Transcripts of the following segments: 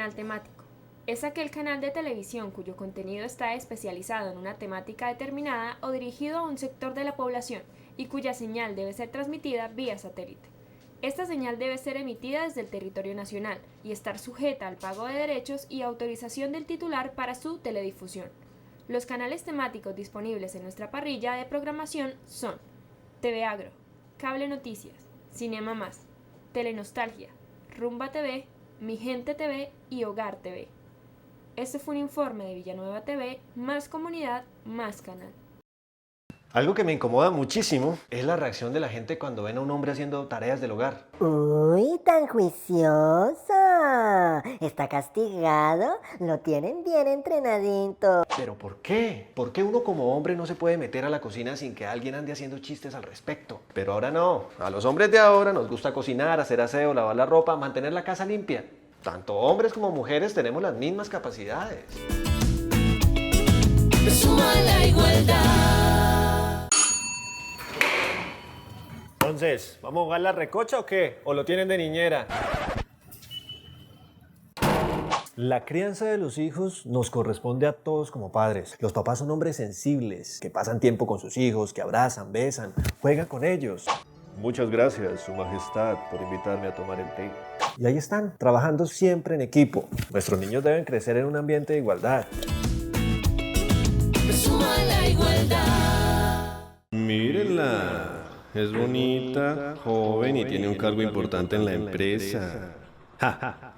canal temático. Es aquel canal de televisión cuyo contenido está especializado en una temática determinada o dirigido a un sector de la población y cuya señal debe ser transmitida vía satélite. Esta señal debe ser emitida desde el territorio nacional y estar sujeta al pago de derechos y autorización del titular para su teledifusión. Los canales temáticos disponibles en nuestra parrilla de programación son TV Agro, Cable Noticias, Cinema Más, Telenostalgia, Rumba TV, Mi Gente TV y Hogar TV. Este fue un informe de Villanueva TV, más comunidad, más canal. Algo que me incomoda muchísimo es la reacción de la gente cuando ven a un hombre haciendo tareas del hogar. ¡Uy, tan juicioso! ¿Está castigado? Lo tienen bien entrenadito. ¿Pero por qué? ¿Por qué uno como hombre no se puede meter a la cocina sin que alguien ande haciendo chistes al respecto? Pero ahora no. A los hombres de ahora nos gusta cocinar, hacer aseo, lavar la ropa, mantener la casa limpia. Tanto hombres como mujeres tenemos las mismas capacidades. Suma la igualdad. Entonces, ¿vamos a jugar la recocha o qué? ¿O lo tienen de niñera? La crianza de los hijos nos corresponde a todos como padres. Los papás son hombres sensibles, que pasan tiempo con sus hijos, que abrazan, besan, juegan con ellos. Muchas gracias, Su Majestad, por invitarme a tomar el té. Y ahí están, trabajando siempre en equipo. Nuestros niños deben crecer en un ambiente de igualdad. Suma la igualdad. Mírenla, es bonita, joven y tiene un cargo importante en la empresa.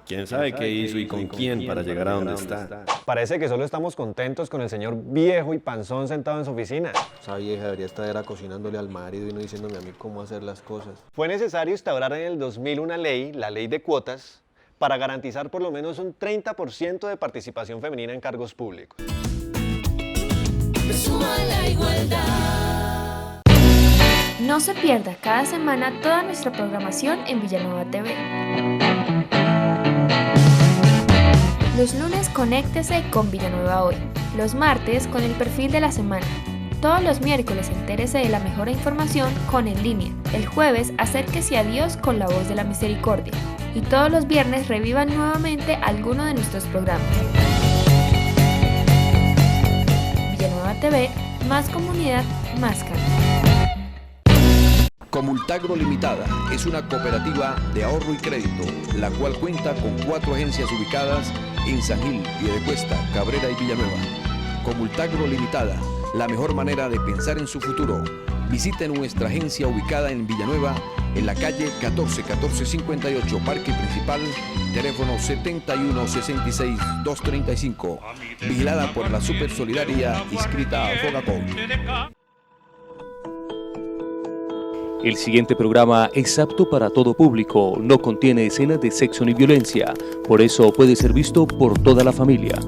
¿Quién sabe qué hizo y con quién para llegar a donde está? Parece que solo estamos contentos con el señor viejo y panzón sentado en su oficina. Esa vieja debería estar cocinándole al marido y no diciéndome a mí cómo hacer las cosas. Fue necesario instaurar en el 2000 una ley, la ley de cuotas, para garantizar por lo menos un 30% de participación femenina en cargos públicos. Suma la igualdad. No se pierda cada semana toda nuestra programación en Villanueva TV. Los lunes conéctese con Villanueva Hoy, los martes con el perfil de la semana, todos los miércoles entérese de la mejor información con En Línea, el jueves acérquese a Dios con la voz de la misericordia y todos los viernes revivan nuevamente alguno de nuestros programas. Villanueva TV, más comunidad, más canal. Comultagro Limitada es una cooperativa de ahorro y crédito, la cual cuenta con 4 agencias ubicadas en San Gil, Piedecuesta, Cabrera y Villanueva. Comultagro Limitada, la mejor manera de pensar en su futuro. Visiten nuestra agencia ubicada en Villanueva, en la calle 1458, Parque Principal, teléfono 7166-235, vigilada por la Super Solidaria, inscrita a Fogacom. El siguiente programa es apto para todo público, no contiene escenas de sexo ni violencia, por eso puede ser visto por toda la familia.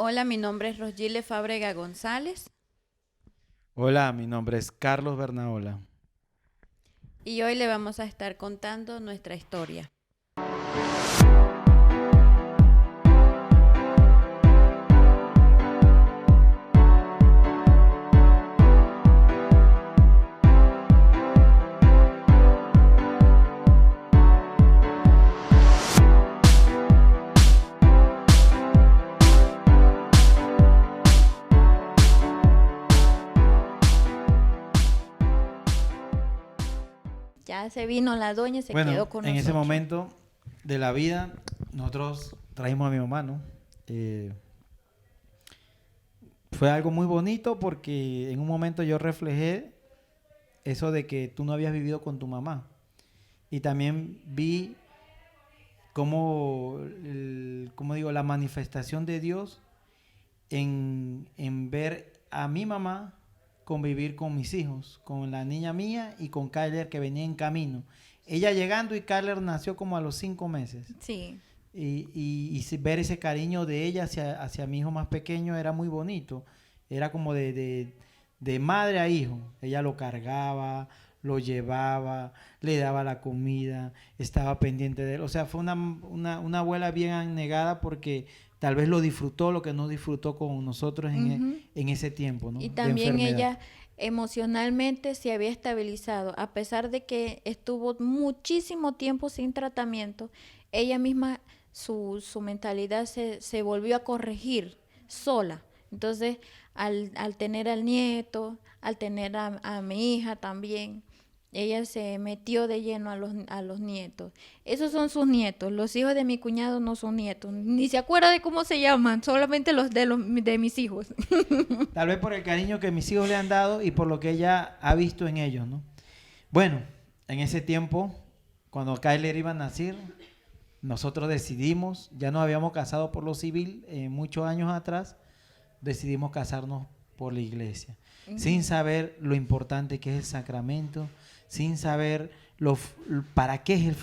Hola, mi nombre es Rosgile Fábrega González Hola, mi nombre es Carlos Bernaola. y hoy le vamos a estar contando nuestra historia. Ya se vino la doña y se quedó con en nosotros. ese momento de la vida, nosotros trajimos a mi mamá, ¿no? Fue algo muy bonito porque en un momento yo reflejé eso de que tú no habías vivido con tu mamá. Y también vi cómo digo, la manifestación de Dios en ver a mi mamá convivir con mis hijos, con la niña mía y con Kyler que venía en camino. Ella llegando y Kyler nació como a los 5 meses. Sí. Y ver ese cariño de ella hacia mi hijo más pequeño era muy bonito. Era como de madre a hijo. Ella lo cargaba, lo llevaba, le daba la comida, estaba pendiente de él. O sea, fue una abuela bien abnegada porque tal vez lo disfrutó, lo que no disfrutó con nosotros en ese tiempo, ¿no? Y de también enfermedad. ella emocionalmente se había estabilizado, a pesar de que estuvo muchísimo tiempo sin tratamiento, ella misma, su mentalidad se volvió a corregir sola. Entonces, al tener al nieto, al tener a mi hija también, ella se metió de lleno a los nietos. Esos son sus nietos. Los hijos de mi cuñado no son nietos. Ni se acuerda de cómo se llaman, solamente los de mis hijos. Tal vez por el cariño que mis hijos le han dado y por lo que ella ha visto en ellos, ¿no? Bueno, en ese tiempo, cuando Kyler iba a nacer, nosotros decidimos, ya nos habíamos casado por lo civil muchos años atrás, decidimos casarnos por la iglesia, sin saber lo importante que es el sacramento, sin saber para qué es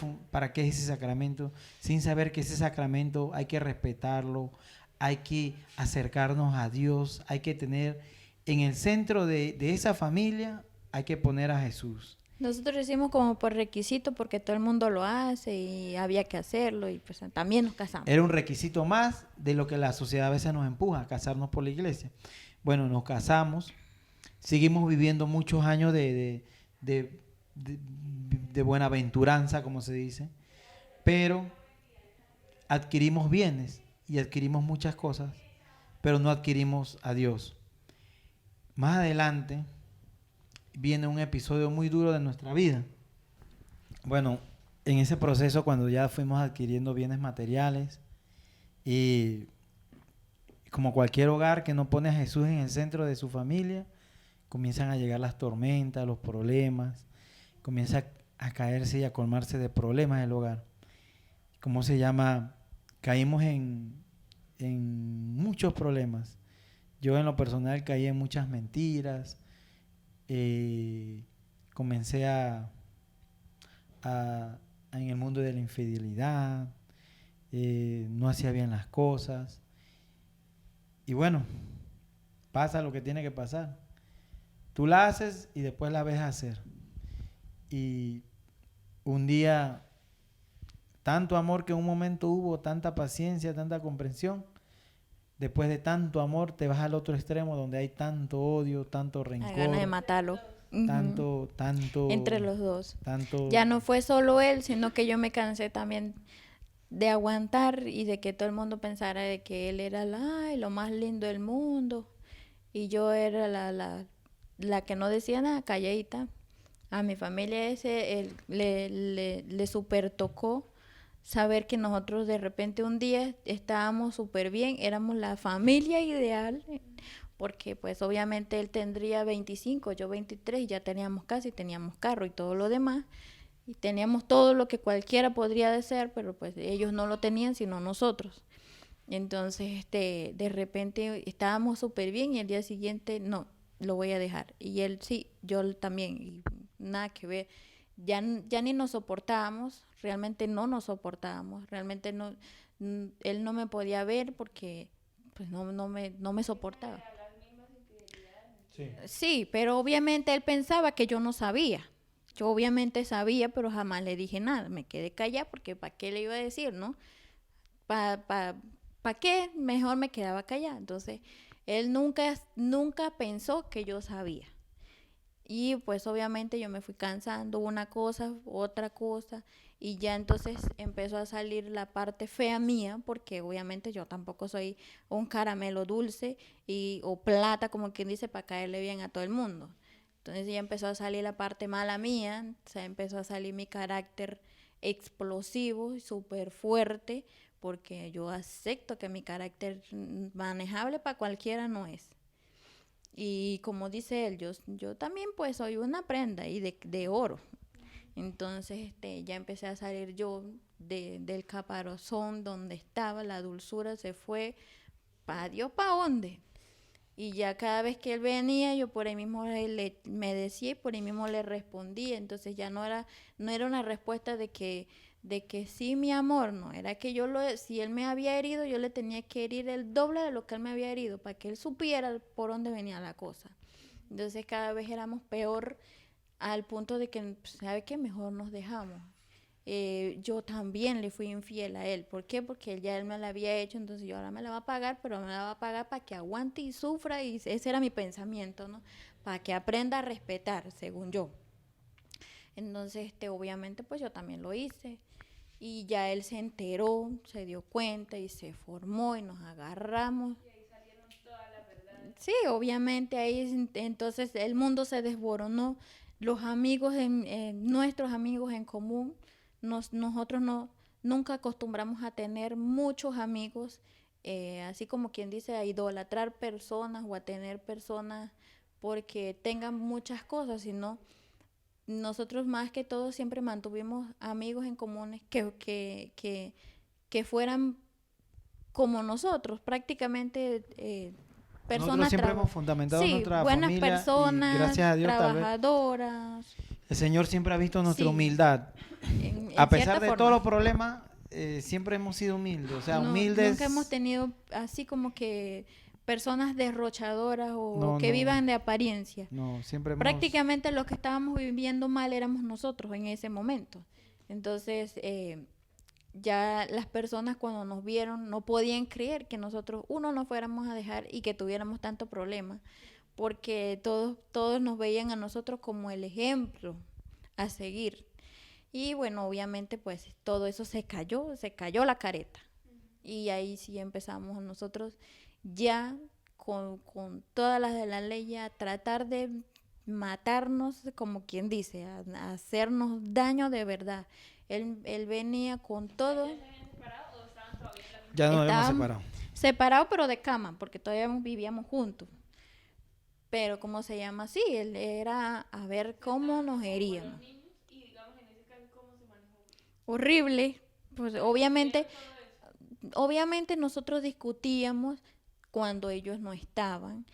ese sacramento, sin saber que ese sacramento hay que respetarlo, hay que acercarnos a Dios, hay que tener en el centro de esa familia, hay que poner a Jesús. Nosotros hicimos como por requisito porque todo el mundo lo hace y había que hacerlo y pues también nos casamos. Era un requisito más de lo que la sociedad a veces nos empuja, a casarnos por la iglesia. Bueno, nos casamos, seguimos viviendo muchos años de buenaventuranza, como se dice, pero adquirimos bienes y adquirimos muchas cosas, pero no adquirimos a Dios. Más adelante viene un episodio muy duro de nuestra vida. Bueno, en ese proceso, cuando ya fuimos adquiriendo bienes materiales, y como cualquier hogar que no pone a Jesús en el centro de su familia, comienzan a llegar las tormentas, los problemas, comienza a caerse y a colmarse de problemas el hogar. ¿Cómo se llama? Caímos en muchos problemas. Yo en lo personal caí en muchas mentiras, comencé en el mundo de la infidelidad, no hacía bien las cosas. Y bueno, pasa lo que tiene que pasar. Tú la haces y después la ves hacer. Y un día, tanto amor que en un momento hubo, tanta paciencia, tanta comprensión, después de tanto amor te vas al otro extremo donde hay tanto odio, tanto rencor. Hay ganas de matarlo. Tanto entre los dos. Tanto. Ya no fue solo él, sino que yo me cansé también de aguantar y de que todo el mundo pensara de que él era lo más lindo del mundo y yo era la que no decía nada, calladita. A mi familia le super tocó saber que nosotros de repente un día estábamos súper bien, éramos la familia ideal, porque pues obviamente él tendría 25, yo 23, y ya teníamos casa y teníamos carro y todo lo demás, y teníamos todo lo que cualquiera podría desear, pero pues ellos no lo tenían sino nosotros. Entonces de repente estábamos súper bien y el día siguiente no, lo voy a dejar. Y él sí, yo también, y nada que ver. Ya ni nos soportábamos, realmente no nos soportábamos, realmente no, él no me podía ver porque pues no me soportaba. Sí, pero obviamente él pensaba que yo no sabía. Yo obviamente sabía, pero jamás le dije nada. Me quedé callada porque ¿para qué le iba a decir, no? ¿Para qué? Mejor me quedaba callada. Entonces, él nunca pensó que yo sabía. Y pues obviamente yo me fui cansando una cosa, otra cosa, y ya entonces empezó a salir la parte fea mía, porque obviamente yo tampoco soy un caramelo dulce o plata, como quien dice, para caerle bien a todo el mundo. Entonces ya empezó a salir la parte mala mía, o sea, empezó a salir mi carácter explosivo y súper fuerte, porque yo acepto que mi carácter manejable para cualquiera no es. Y como dice él, yo también pues soy una prenda y de oro. Entonces ya empecé a salir yo del caparazón donde estaba, la dulzura se fue, ¿para Dios para dónde? Y ya cada vez que él venía, yo por ahí mismo me decía y por ahí mismo le respondía. Entonces ya no era una respuesta de que sí, mi amor, no, era que si él me había herido, yo le tenía que herir el doble de lo que él me había herido, para que él supiera por dónde venía la cosa. Entonces cada vez éramos peor al punto de que, ¿sabe qué? Mejor nos dejamos. Yo también le fui infiel a él. ¿Por qué? Porque él me la había hecho, entonces yo ahora me la va a pagar, pero me la va a pagar para que aguante y sufra, y ese era mi pensamiento, ¿no? Para que aprenda a respetar, según yo. Entonces, obviamente, pues yo también lo hice. Y ya él se enteró, se dio cuenta y se formó y nos agarramos. Y ahí salieron todas las verdades. Sí, obviamente ahí entonces el mundo se desboronó. Los amigos, nuestros amigos en común, nosotros nunca acostumbramos a tener muchos amigos, así como quien dice, a idolatrar personas o a tener personas porque tengan muchas cosas, sino nosotros más que todo siempre mantuvimos amigos en comunes que fueran como nosotros, prácticamente personas. Nosotros siempre hemos fundamentado nuestra buenas familia personas, y gracias a Dios, trabajadoras. El Señor siempre ha visto nuestra humildad. A pesar de todos los problemas, siempre hemos sido humildes, o sea, humildes. Nunca hemos tenido así como que personas derrochadoras o que vivan de apariencia. No, siempre prácticamente los que estábamos viviendo mal éramos nosotros en ese momento. Entonces, ya las personas cuando nos vieron no podían creer que nosotros, nos fuéramos a dejar y que tuviéramos tanto problema, porque todos nos veían a nosotros como el ejemplo a seguir. Y bueno, obviamente pues todo eso se cayó la careta. Y ahí sí empezamos nosotros ya con todas las de la ley a tratar de matarnos, como quien dice, a hacernos daño de verdad. Él venía con todo. Ya nos habíamos separado. Separados, pero de cama, porque todavía vivíamos juntos. Pero ¿cómo se llama así? Él era a ver cómo nos heríamos. Horrible. Pues obviamente nosotros discutíamos cuando ellos no estaban,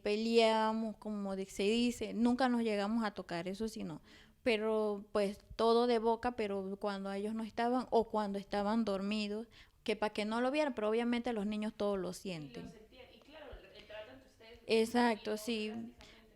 peleábamos, como se dice, nunca nos llegamos a tocar, eso sí no, pero pues todo de boca, pero cuando ellos no estaban o cuando estaban dormidos, que para que no lo vieran, pero obviamente los niños todos lo sienten. Y claro, el trato entre ustedes. Exacto, sí,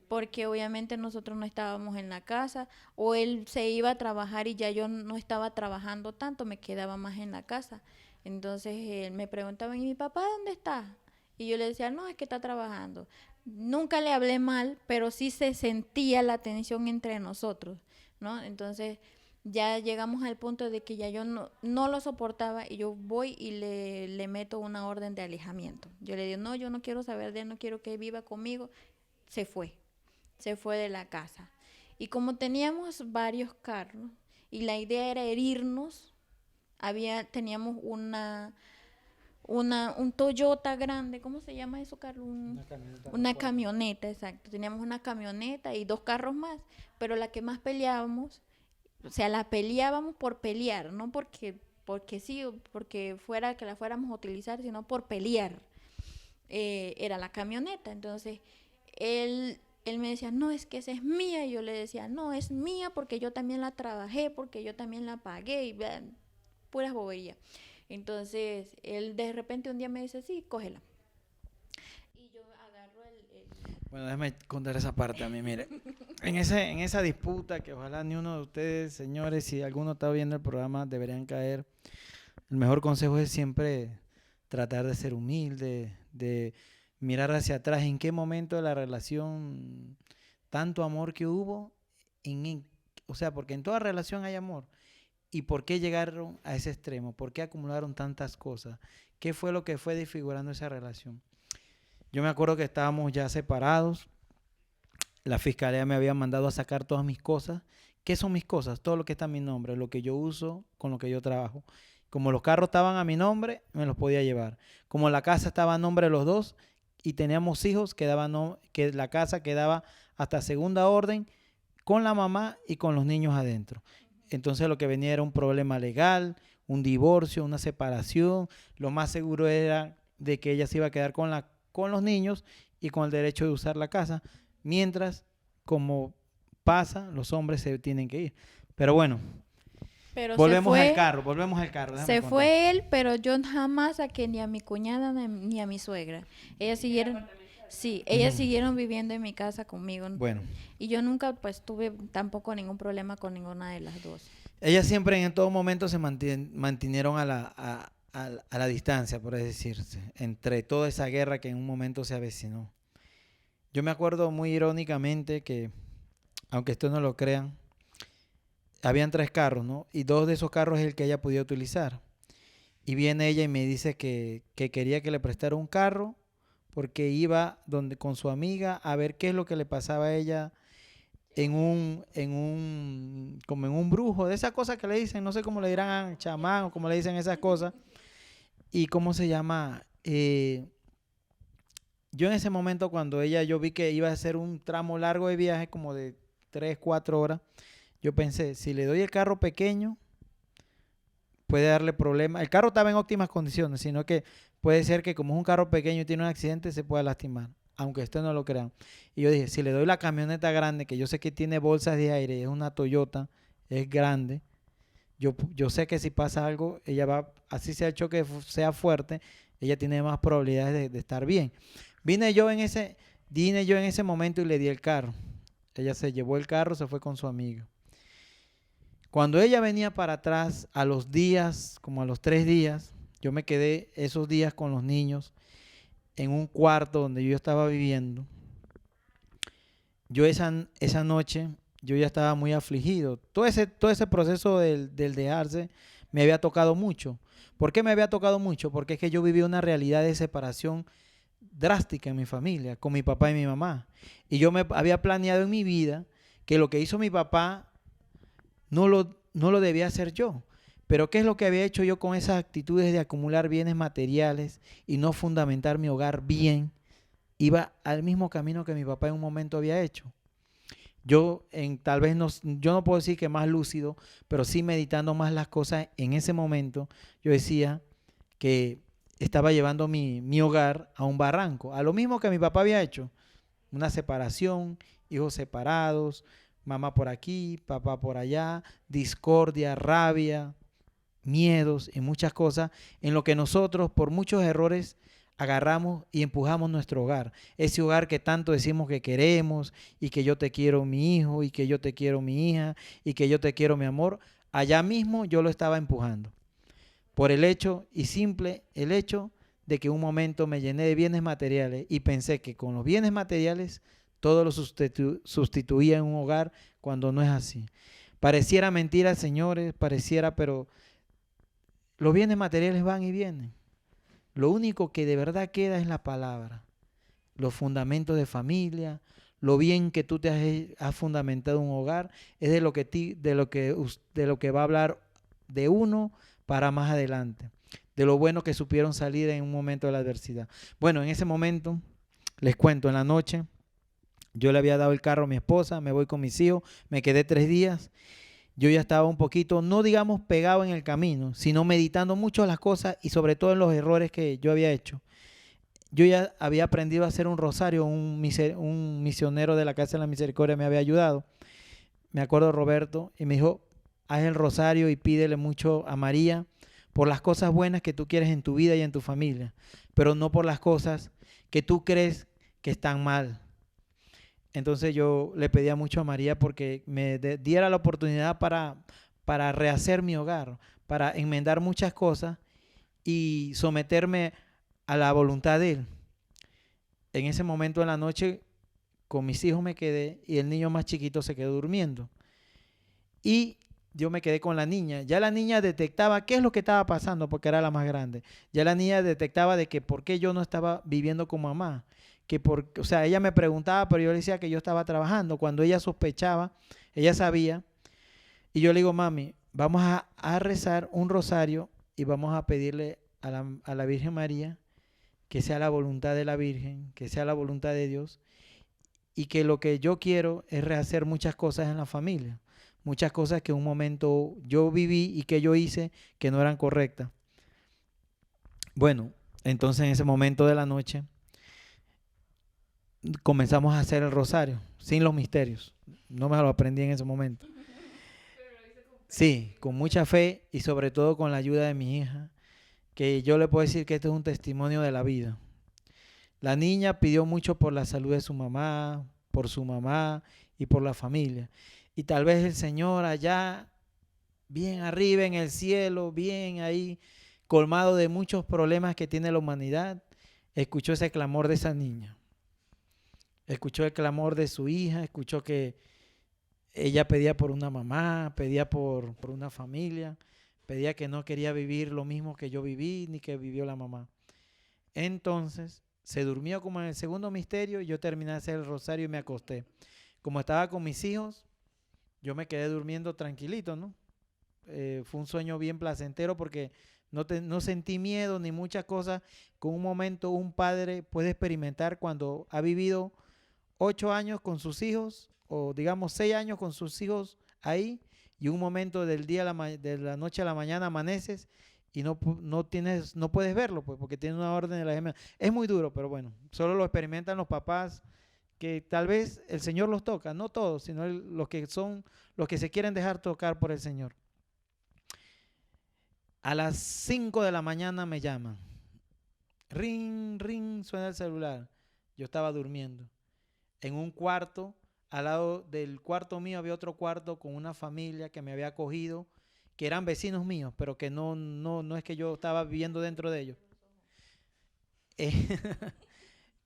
porque obviamente nosotros no estábamos en la casa, o él se iba a trabajar y ya yo no estaba trabajando tanto, me quedaba más en la casa. Entonces él me preguntaba, ¿y mi papá dónde está? Y yo le decía, no, es que está trabajando. Nunca le hablé mal, pero sí se sentía la tensión entre nosotros, ¿no? Entonces ya llegamos al punto de que ya yo no lo soportaba y yo voy y le meto una orden de alejamiento. Yo le digo, no, yo no quiero saber de él, no quiero que viva conmigo. Se fue de la casa. Y como teníamos varios carros y la idea era herirnos, teníamos un Toyota grande, ¿cómo se llama eso, Carlos? Una camioneta, exacto. Teníamos una camioneta y 2 carros más, pero la que más peleábamos, o sea, la peleábamos por pelear, no porque sí, porque fuera que la fuéramos a utilizar, sino por pelear. Era la camioneta. Entonces, él me decía, no, es que esa es mía. Y yo le decía, no, es mía porque yo también la trabajé, porque yo también la pagué, y puras boberías. Entonces, él de repente un día me dice, sí, cógela. Y yo agarro Bueno, déjame contar esa parte a mí, mire. En esa disputa, que ojalá ni uno de ustedes, señores, si alguno está viendo el programa, deberían caer. El mejor consejo es siempre tratar de ser humilde, de mirar hacia atrás, en qué momento de la relación, tanto amor que hubo, o sea, porque en toda relación hay amor. ¿Y por qué llegaron a ese extremo? ¿Por qué acumularon tantas cosas? ¿Qué fue lo que fue desfigurando esa relación? Yo me acuerdo que estábamos ya separados. La fiscalía me había mandado a sacar todas mis cosas. ¿Qué son mis cosas? Todo lo que está a mi nombre, lo que yo uso, con lo que yo trabajo. Como los carros estaban a mi nombre, me los podía llevar. Como la casa estaba a nombre de los dos y teníamos hijos, que la casa quedaba hasta segunda orden con la mamá y con los niños adentro. Entonces lo que venía era un problema legal, un divorcio, una separación. Lo más seguro era de que ella se iba a quedar con los niños y con el derecho de usar la casa, mientras, como pasa, los hombres se tienen que ir. Pero bueno, volvemos al carro. Se fue él, pero yo jamás saqué ni a mi cuñada ni a mi suegra. Ellas siguieron, Sí, ellas siguieron viviendo en mi casa conmigo. Bueno. Y yo nunca pues tuve tampoco ningún problema con ninguna de las dos. Ellas siempre en todo momento se mantuvieron a la distancia, por así decirse, entre toda esa guerra que en un momento se avecinó. Yo me acuerdo muy irónicamente que, aunque ustedes no lo crean, habían 3 carros, ¿no? Y 2 de esos carros es el que ella podía utilizar. Y viene ella y me dice que quería que le prestara un carro porque iba con su amiga a ver qué es lo que le pasaba a ella como en un brujo, de esas cosas que le dicen, no sé cómo le dirán, chamán o cómo le dicen esas cosas. Y cómo se llama, yo en ese momento cuando yo vi que iba a hacer un tramo largo de viaje, como de 3, 4 horas, yo pensé, si le doy el carro pequeño, puede darle problemas. El carro estaba en óptimas condiciones, sino que puede ser que como es un carro pequeño y tiene un accidente, se pueda lastimar, aunque ustedes no lo crean. Y yo dije, si le doy la camioneta grande, que yo sé que tiene bolsas de aire, es una Toyota, es grande, yo sé que si pasa algo, ella va, así sea el choque sea fuerte, ella tiene más probabilidades de estar bien. Vine yo en ese momento y le di el carro. Ella se llevó el carro, se fue con su amiga. Cuando ella venía para atrás, a los días, como a los 3 días, yo me quedé esos días con los niños en un cuarto donde yo estaba viviendo. Yo esa noche, yo ya estaba muy afligido. Todo ese proceso del dejarse me había tocado mucho. ¿Por qué me había tocado mucho? Porque es que yo viví una realidad de separación drástica en mi familia, con mi papá y mi mamá. Y yo me había planeado en mi vida que lo que hizo mi papá no lo debía hacer yo. Pero ¿qué es lo que había hecho yo con esas actitudes de acumular bienes materiales y no fundamentar mi hogar bien? Iba al mismo camino que mi papá en un momento había hecho. Yo no puedo decir que más lúcido, pero sí meditando más las cosas en ese momento, yo decía que estaba llevando mi hogar a un barranco, a lo mismo que mi papá había hecho. Una separación, hijos separados, mamá por aquí, papá por allá, discordia, rabia, miedos y muchas cosas en lo que nosotros por muchos errores agarramos y empujamos nuestro hogar. Ese hogar que tanto decimos que queremos y que yo te quiero mi hijo y que yo te quiero mi hija y que yo te quiero mi amor, allá mismo yo lo estaba empujando. Por el hecho de que un momento me llené de bienes materiales y pensé que con los bienes materiales todo lo sustituía en un hogar cuando no es así. Pareciera mentira, señores, pero los bienes materiales van y vienen. Lo único que de verdad queda es la palabra, los fundamentos de familia, lo bien que tú te has fundamentado un hogar, es de lo que va a hablar de uno para más adelante, de lo bueno que supieron salir en un momento de la adversidad. Bueno, en ese momento, les cuento, en la noche, yo le había dado el carro a mi esposa, me voy con mis hijos, me quedé 3 días. Yo ya estaba un poquito, no digamos pegado en el camino, sino meditando mucho las cosas y sobre todo en los errores que yo había hecho. Yo ya había aprendido a hacer un rosario, un misionero de la Casa de la Misericordia me había ayudado. Me acuerdo Roberto y me dijo, haz el rosario y pídele mucho a María por las cosas buenas que tú quieres en tu vida y en tu familia, pero no por las cosas que tú crees que están mal. Entonces yo le pedía mucho a María porque me diera la oportunidad para rehacer mi hogar, para enmendar muchas cosas y someterme a la voluntad de Él. En ese momento en la noche con mis hijos me quedé y el niño más chiquito se quedó durmiendo. Y yo me quedé con la niña. Ya la niña detectaba qué es lo que estaba pasando porque era la más grande. Ya la niña detectaba de que por qué yo no estaba viviendo con mamá. O sea, ella me preguntaba, pero yo le decía que yo estaba trabajando. Cuando ella sospechaba, ella sabía. Y yo le digo, mami, vamos a rezar un rosario y vamos a pedirle a la Virgen María que sea la voluntad de la Virgen, que sea la voluntad de Dios y que lo que yo quiero es rehacer muchas cosas en la familia. Muchas cosas que en un momento yo viví y que yo hice que no eran correctas. Bueno, entonces en ese momento de la noche comenzamos a hacer el rosario, sin los misterios. No me lo aprendí en ese momento. Sí, con mucha fe y sobre todo con la ayuda de mi hija, que yo le puedo decir que este es un testimonio de la vida. La niña pidió mucho por la salud de su mamá, por su mamá y por la familia. Y tal vez el Señor allá, bien arriba en el cielo, bien ahí, colmado de muchos problemas que tiene la humanidad, escuchó ese clamor de esa niña. Escuchó el clamor de su hija, escuchó que ella pedía por una mamá, pedía por una familia, pedía que no quería vivir lo mismo que yo viví ni que vivió la mamá. Entonces se durmió como en el segundo misterio y yo terminé de hacer el rosario y me acosté. Como estaba con mis hijos, yo me quedé durmiendo tranquilito, ¿no? Fue un sueño bien placentero porque no sentí miedo ni muchas cosas que un momento un padre puede experimentar cuando ha vivido 8 años con sus hijos o digamos 6 años con sus hijos ahí y un momento del día de la noche a la mañana amaneces y no puedes verlo pues porque tiene una orden de la gemela. Es muy duro, pero bueno, solo lo experimentan los papás que tal vez el Señor los toca, no todos, sino los que se quieren dejar tocar por el Señor. A las 5 de la mañana me llaman. Ring, ring, suena el celular. Yo estaba durmiendo. En un cuarto, al lado del cuarto mío había otro cuarto con una familia que me había acogido, que eran vecinos míos, pero que no es que yo estaba viviendo dentro de ellos.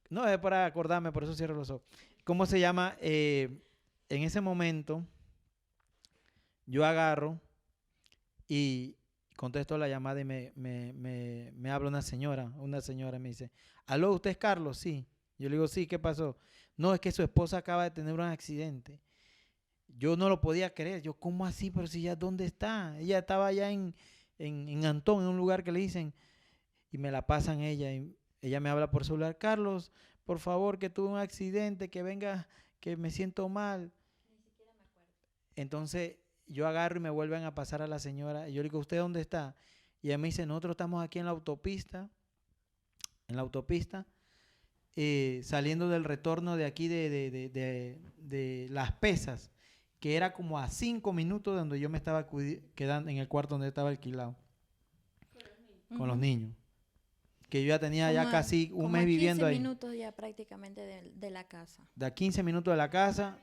No, es para acordarme, por eso cierro los ojos. ¿Cómo se llama? En ese momento, yo agarro y contesto la llamada y me habla una señora me dice, ¿aló, usted es Carlos? Sí. Yo le digo, sí, ¿qué pasó? No, es que su esposa acaba de tener un accidente. Yo no lo podía creer. Yo, ¿cómo así? Pero si ya, ¿dónde está? Ella estaba allá en Antón, en un lugar que le dicen, y me la pasan ella, y ella me habla por celular, Carlos, por favor, que tuve un accidente, que venga, que me siento mal. Ni siquiera me acuerdo. Entonces, yo agarro y me vuelven a pasar a la señora, y yo le digo, ¿usted dónde está? Y ella me dice, nosotros estamos aquí en la autopista, saliendo del retorno de aquí de Las Pesas, que era como a 5 minutos de donde yo me estaba quedando en el cuarto donde estaba alquilado con los niños, que yo ya tenía ya casi un mes viviendo ahí. 15 minutos ya prácticamente de la casa. De 15 minutos de la casa.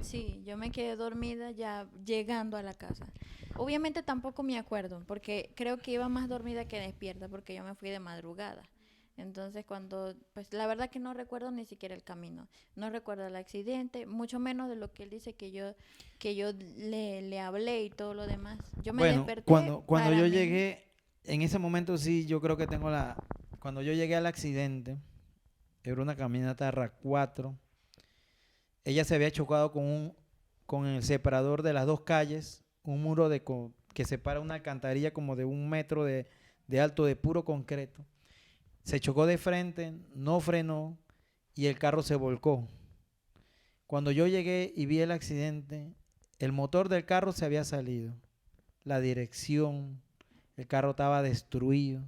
Sí. Yo me quedé dormida ya llegando a la casa. Obviamente tampoco me acuerdo, porque creo que iba más dormida que despierta, porque yo me fui de madrugada. Entonces pues la verdad que no recuerdo ni siquiera el camino, no recuerdo el accidente, mucho menos de lo que él dice que yo le hablé y todo lo demás. Yo me desperté. Cuando yo llegué, en ese momento sí, yo creo que cuando yo llegué al accidente, era una camioneta RAV4, ella se había chocado con el separador de las dos calles, un muro que separa una alcantarilla como de 1 metro de alto de puro concreto. Se chocó de frente, no frenó y el carro se volcó. Cuando yo llegué y vi el accidente, el motor del carro se había salido, la dirección, el carro estaba destruido.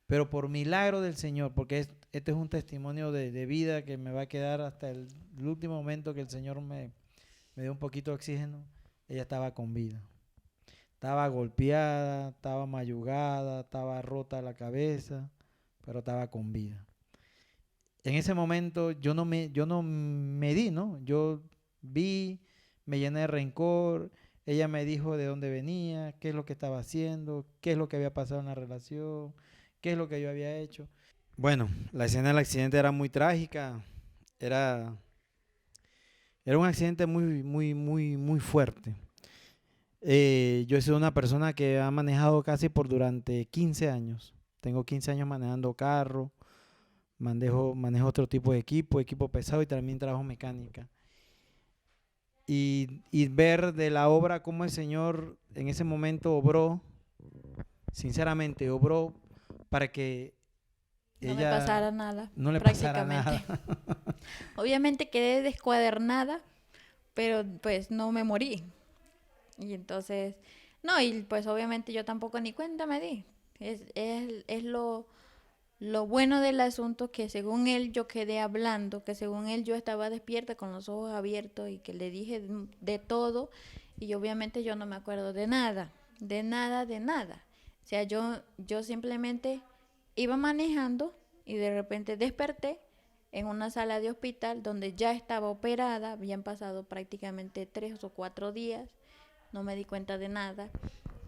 Pero por milagro del Señor, porque este es un testimonio de vida que me va a quedar hasta el último momento que el Señor me dio un poquito de oxígeno, ella estaba con vida. Estaba golpeada, estaba mayugada, estaba rota la cabeza, pero estaba con vida. En ese momento yo no me di, ¿no? Yo vi, me llené de rencor, ella me dijo de dónde venía, qué es lo que estaba haciendo, qué es lo que había pasado en la relación, qué es lo que yo había hecho. Bueno, la escena del accidente era muy trágica, era un accidente muy fuerte. Yo he sido una persona que ha manejado casi durante 15 años. Tengo 15 años manejando carro, manejo otro tipo de equipo pesado y también trabajo mecánica. Y ver de la obra cómo el Señor en ese momento obró, sinceramente obró para que no me pasara nada. No le pasara nada. Obviamente quedé descuadernada, pero pues no me morí. Y entonces, y pues obviamente yo tampoco ni cuenta me di. Es lo bueno del asunto, que según él yo quedé hablando, que según él yo estaba despierta con los ojos abiertos y que le dije de todo, y obviamente yo no me acuerdo de nada. O sea, yo simplemente iba manejando y de repente desperté en una sala de hospital donde ya estaba operada, habían pasado prácticamente 3 o 4 días, no me di cuenta de nada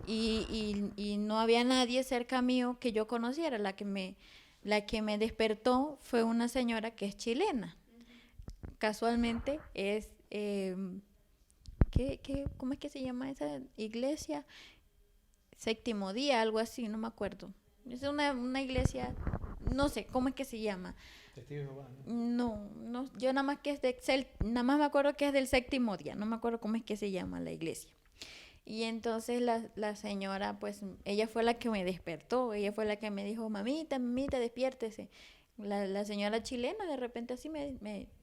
y no había nadie cerca mío que yo conociera. La que me despertó fue una señora que es chilena. Casualmente es, ¿cómo es que se llama esa iglesia? Séptimo Día, algo así, no me acuerdo. Es una iglesia, no sé, ¿cómo es que se llama? Testigo de Jehová, No, yo nada más nada más me acuerdo que es del Séptimo Día, no me acuerdo cómo es que se llama la iglesia. Y entonces la señora, pues, ella fue la que me despertó, ella fue la que me dijo, mamita, despiértese. La señora chilena de repente así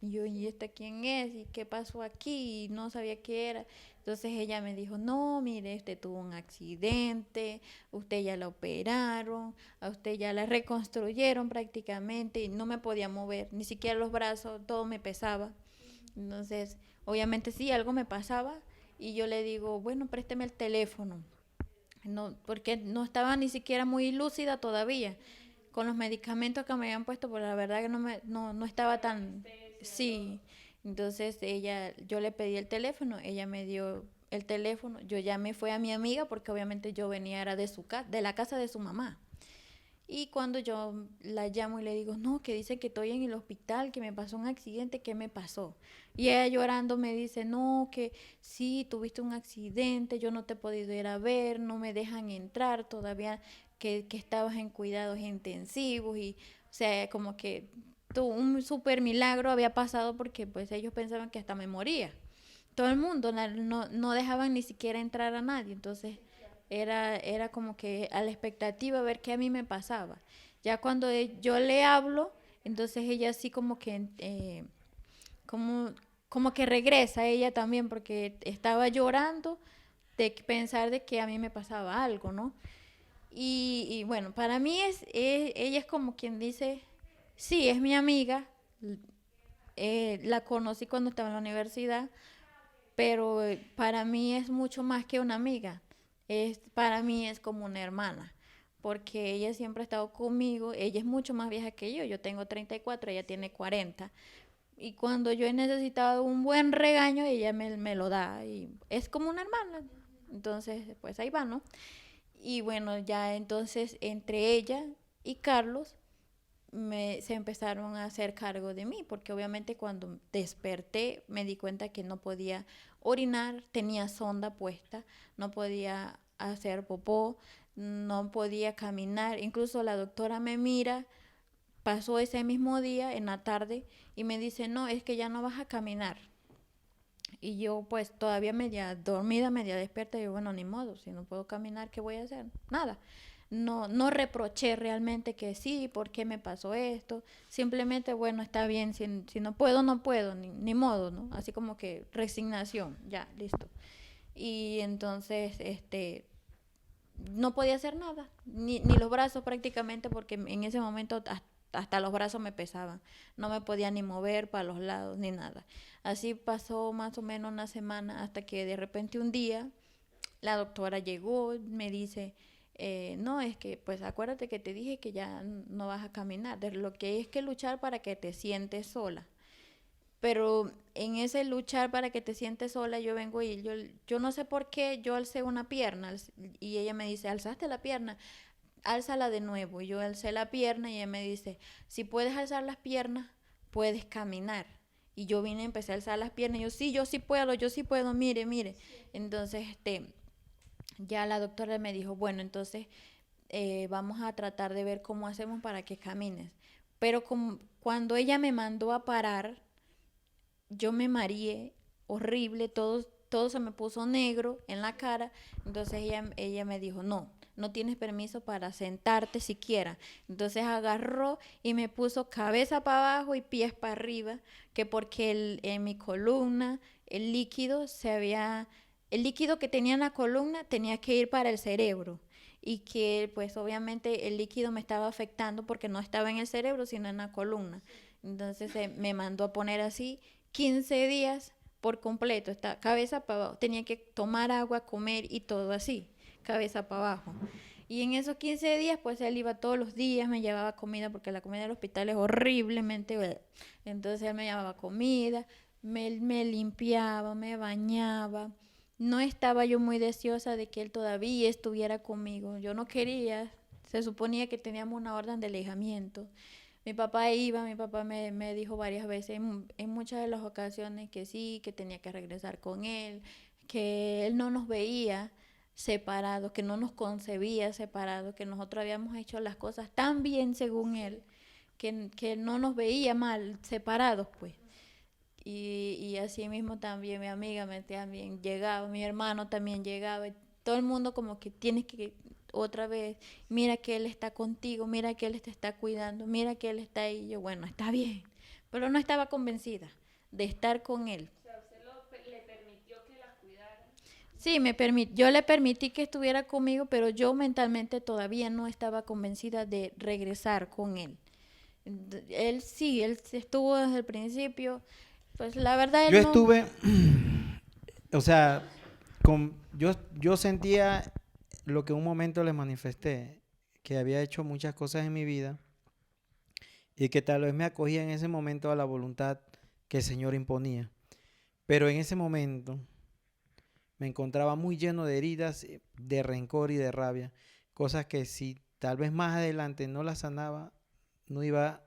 yo, ¿y esta quién es? ¿Y qué pasó aquí? Y no sabía qué era. Entonces ella me dijo, no, mire, usted tuvo un accidente, usted ya la operaron, a usted ya la reconstruyeron prácticamente y no me podía mover, ni siquiera los brazos, todo me pesaba. Entonces, obviamente sí, algo me pasaba y yo le digo, bueno, présteme el teléfono. No, porque no estaba ni siquiera muy lúcida todavía con los medicamentos que me habían puesto, pues la verdad que no estaba tan... Sí, entonces yo le pedí el teléfono, ella me dio el teléfono, yo llamé, fue a mi amiga, porque obviamente yo venía, era de la casa de su mamá. Y cuando yo la llamo y le digo, no, que dice que estoy en el hospital, que me pasó un accidente, ¿qué me pasó? Y ella llorando me dice, no, que sí, tuviste un accidente, yo no te he podido ir a ver, no me dejan entrar todavía, que estabas en cuidados intensivos y, o sea, como que un súper milagro había pasado porque pues ellos pensaban que hasta me moría. Todo el mundo, no dejaban ni siquiera entrar a nadie, entonces era como que a la expectativa ver qué a mí me pasaba. Ya cuando yo le hablo, entonces ella así como que como que regresa ella también, porque estaba llorando de pensar de que a mí me pasaba algo, ¿no? Y bueno, para mí ella es como quien dice, sí, es mi amiga, la conocí cuando estaba en la universidad, pero para mí es mucho más que una amiga. Para mí es como una hermana, porque ella siempre ha estado conmigo. Ella es mucho más vieja que yo tengo 34, ella tiene 40, y cuando yo he necesitado un buen regaño, ella me lo da, y es como una hermana, entonces pues ahí va, ¿no? Y bueno, ya entonces entre ella y Carlos se empezaron a hacer cargo de mí, porque obviamente cuando desperté me di cuenta que no podía orinar, tenía sonda puesta, no podía hacer popó, no podía caminar. Incluso la doctora me mira, pasó ese mismo día en la tarde y me dice, no, es que ya no vas a caminar. Y yo pues todavía media dormida, media despierta, y yo, bueno, ni modo, si no puedo caminar, ¿qué voy a hacer? Nada. No reproché realmente que sí, ¿por qué me pasó esto? Simplemente, bueno, está bien, si no puedo, no puedo, ni modo, ¿no? Así como que resignación, ya, listo. Y entonces, no podía hacer nada, ni los brazos prácticamente, porque en ese momento hasta los brazos me pesaban, no me podía ni mover para los lados, ni nada. Así pasó más o menos una semana, hasta que de repente un día la doctora llegó, me dice, no, es que pues acuérdate que te dije que ya no vas a caminar, de lo que hay es que luchar para que te sientes sola. Pero en ese luchar para que te sientes sola, yo vengo y yo no sé por qué, yo alcé una pierna, y ella me dice, ¿alzaste la pierna? Álzala de nuevo. Y yo alcé la pierna y ella me dice, si puedes alzar las piernas, puedes caminar. Y yo vine y empecé a alzar las piernas, y yo sí puedo, mire. Entonces, ya la doctora me dijo, bueno, entonces vamos a tratar de ver cómo hacemos para que camines. Pero cuando ella me mandó a parar, yo me mareé horrible, todo se me puso negro en la cara. Entonces ella me dijo, no tienes permiso para sentarte siquiera. Entonces agarró y me puso cabeza para abajo y pies para arriba, que porque en mi columna el líquido que tenía en la columna tenía que ir para el cerebro, y que pues obviamente el líquido me estaba afectando porque no estaba en el cerebro sino en la columna. Entonces me mandó a poner así 15 días por completo, cabeza para abajo, tenía que tomar agua, comer y todo así, cabeza para abajo. Y en esos 15 días, pues él iba todos los días, me llevaba comida, porque la comida del hospital es horriblemente bleh. Entonces él me llevaba comida, me limpiaba, me bañaba. No estaba yo muy deseosa de que él todavía estuviera conmigo. Yo no quería, se suponía que teníamos una orden de alejamiento. Mi papá iba, mi papá me dijo varias veces, en muchas de las ocasiones, que sí, que tenía que regresar con él, que él no nos veía separados, que no nos concebía separados, que nosotros habíamos hecho las cosas tan bien según él, que no nos veía mal separados, pues. Y así mismo también mi amiga también llegaba, mi hermano también llegaba, y todo el mundo como que tienes que otra vez, mira que él está contigo, mira que él te está cuidando, mira que él está ahí. Yo, bueno, está bien, pero no estaba convencida de estar con él. O sea, ¿usted le permitió que la cuidara? Sí, yo le permití que estuviera conmigo, pero yo mentalmente todavía no estaba convencida de regresar con él. Él sí, él estuvo desde el principio, pues la verdad él Yo no... estuve, o sea, yo sentía lo que en un momento le manifesté, que había hecho muchas cosas en mi vida y que tal vez me acogía en ese momento a la voluntad que el Señor imponía. Pero en ese momento me encontraba muy lleno de heridas, de rencor y de rabia, cosas que si tal vez más adelante no las sanaba, no iba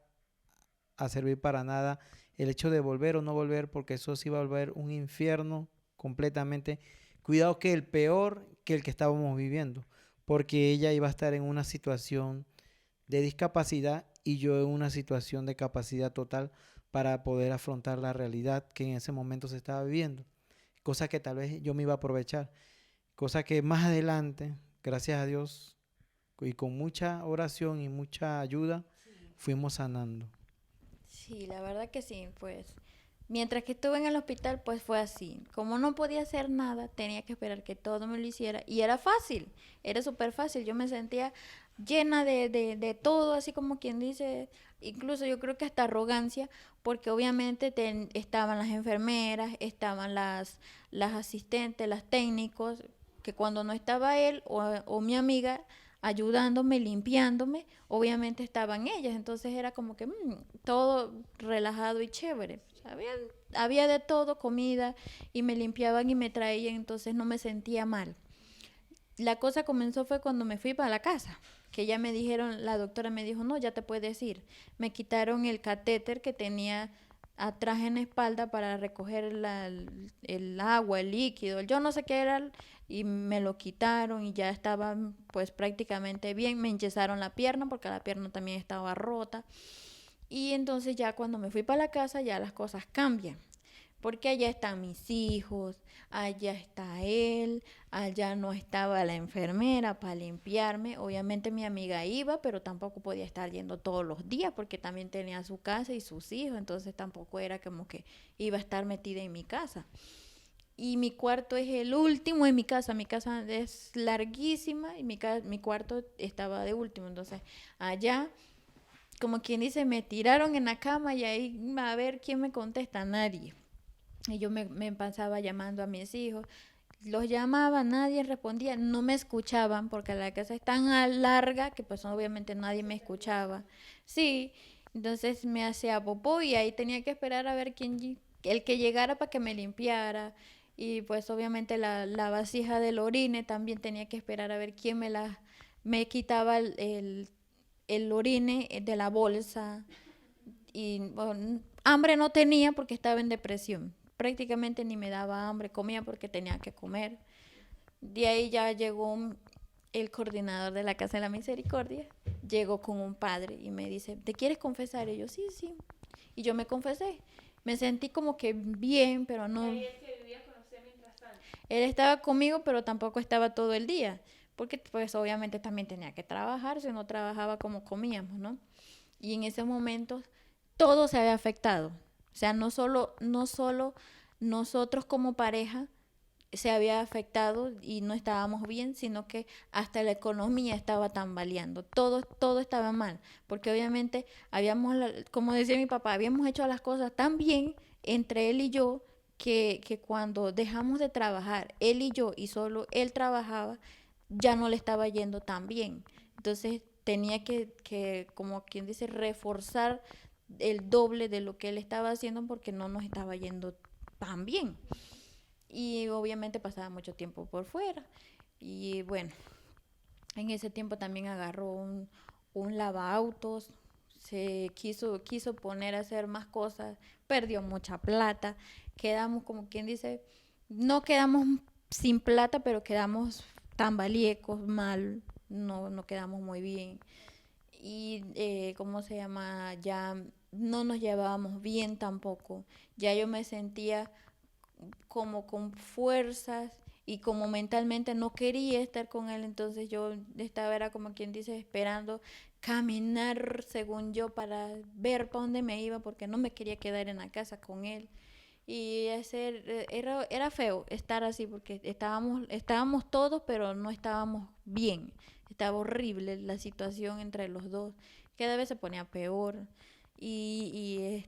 a servir para nada el hecho de volver o no volver, porque eso sí iba a volver un infierno completamente. Cuidado que el peor que el que estábamos viviendo, porque ella iba a estar en una situación de discapacidad y yo en una situación de capacidad total para poder afrontar la realidad que en ese momento se estaba viviendo. Cosa que tal vez yo me iba a aprovechar. Cosa que más adelante, gracias a Dios, y con mucha oración y mucha ayuda, fuimos sanando. Sí, la verdad que sí, pues mientras que estuve en el hospital, pues fue así. Como no podía hacer nada, tenía que esperar que todo me lo hiciera. Y era fácil, era súper fácil. Yo me sentía llena de todo, así como quien dice, incluso yo creo que hasta arrogancia, porque obviamente estaban las enfermeras, estaban las asistentes, las técnicos, que cuando no estaba él o mi amiga ayudándome, limpiándome, obviamente estaban ellas, entonces era como que todo relajado y chévere. Había de todo, comida, y me limpiaban y me traían, entonces no me sentía mal. La cosa comenzó fue cuando me fui para la casa, que ya me dijeron, la doctora me dijo, no, ya te puedes ir. Me quitaron el catéter que tenía atrás en la espalda para recoger el agua, el líquido, yo no sé qué era, y me lo quitaron y ya estaba pues prácticamente bien. Me enyesaron la pierna porque la pierna también estaba rota. Y entonces ya cuando me fui para la casa ya las cosas cambian, porque allá están mis hijos, allá está él, allá no estaba la enfermera para limpiarme. Obviamente mi amiga iba, pero tampoco podía estar yendo todos los días porque también tenía su casa y sus hijos, entonces tampoco era como que iba a estar metida en mi casa. Y mi cuarto es el último en mi casa es larguísima y mi cuarto estaba de último, entonces allá, como quien dice, me tiraron en la cama y ahí a ver quién me contesta, nadie. Y yo me pasaba llamando a mis hijos, los llamaba, nadie respondía, no me escuchaban porque la casa es tan larga que pues obviamente nadie me escuchaba. Sí, entonces me hacía popó y ahí tenía que esperar a ver el que llegara para que me limpiara. Y pues obviamente la vasija del orine también tenía que esperar a ver quién me quitaba el orine de la bolsa. Y bueno, hambre no tenía porque estaba en depresión. Prácticamente ni me daba hambre, comía porque tenía que comer. De ahí ya llegó el coordinador de la Casa de la Misericordia, llegó con un padre y me dice, ¿te quieres confesar? Y yo, sí. Y yo me confesé. Me sentí como que bien, pero no... ¿Y él que vivía con usted mientras tanto? Él estaba conmigo, pero tampoco estaba todo el día, porque pues obviamente también tenía que trabajar, si no trabajaba como comíamos, ¿no? Y en ese momento todo se había afectado. O sea, no solo nosotros como pareja se había afectado y no estábamos bien, sino que hasta la economía estaba tambaleando. Todo estaba mal, porque obviamente como decía mi papá, habíamos hecho las cosas tan bien entre él y yo que cuando dejamos de trabajar, él y yo, y solo él trabajaba, ya no le estaba yendo tan bien. Entonces tenía que, como quien dice, reforzar el doble de lo que él estaba haciendo porque no nos estaba yendo tan bien. Y obviamente pasaba mucho tiempo por fuera. Y bueno, en ese tiempo también agarró un lavaautos, se quiso poner a hacer más cosas, perdió mucha plata, quedamos como quien dice, no quedamos sin plata, pero quedamos tambaliecos, mal, no quedamos muy bien. Y, ¿cómo se llama? Ya no nos llevábamos bien tampoco. Ya yo me sentía como con fuerzas y como mentalmente no quería estar con él, entonces yo estaba, era como quien dice, esperando caminar según yo para ver para dónde me iba porque no me quería quedar en la casa con él. Y era feo estar así porque estábamos todos, pero no estábamos bien. Estaba horrible la situación entre los dos. Cada vez se ponía peor.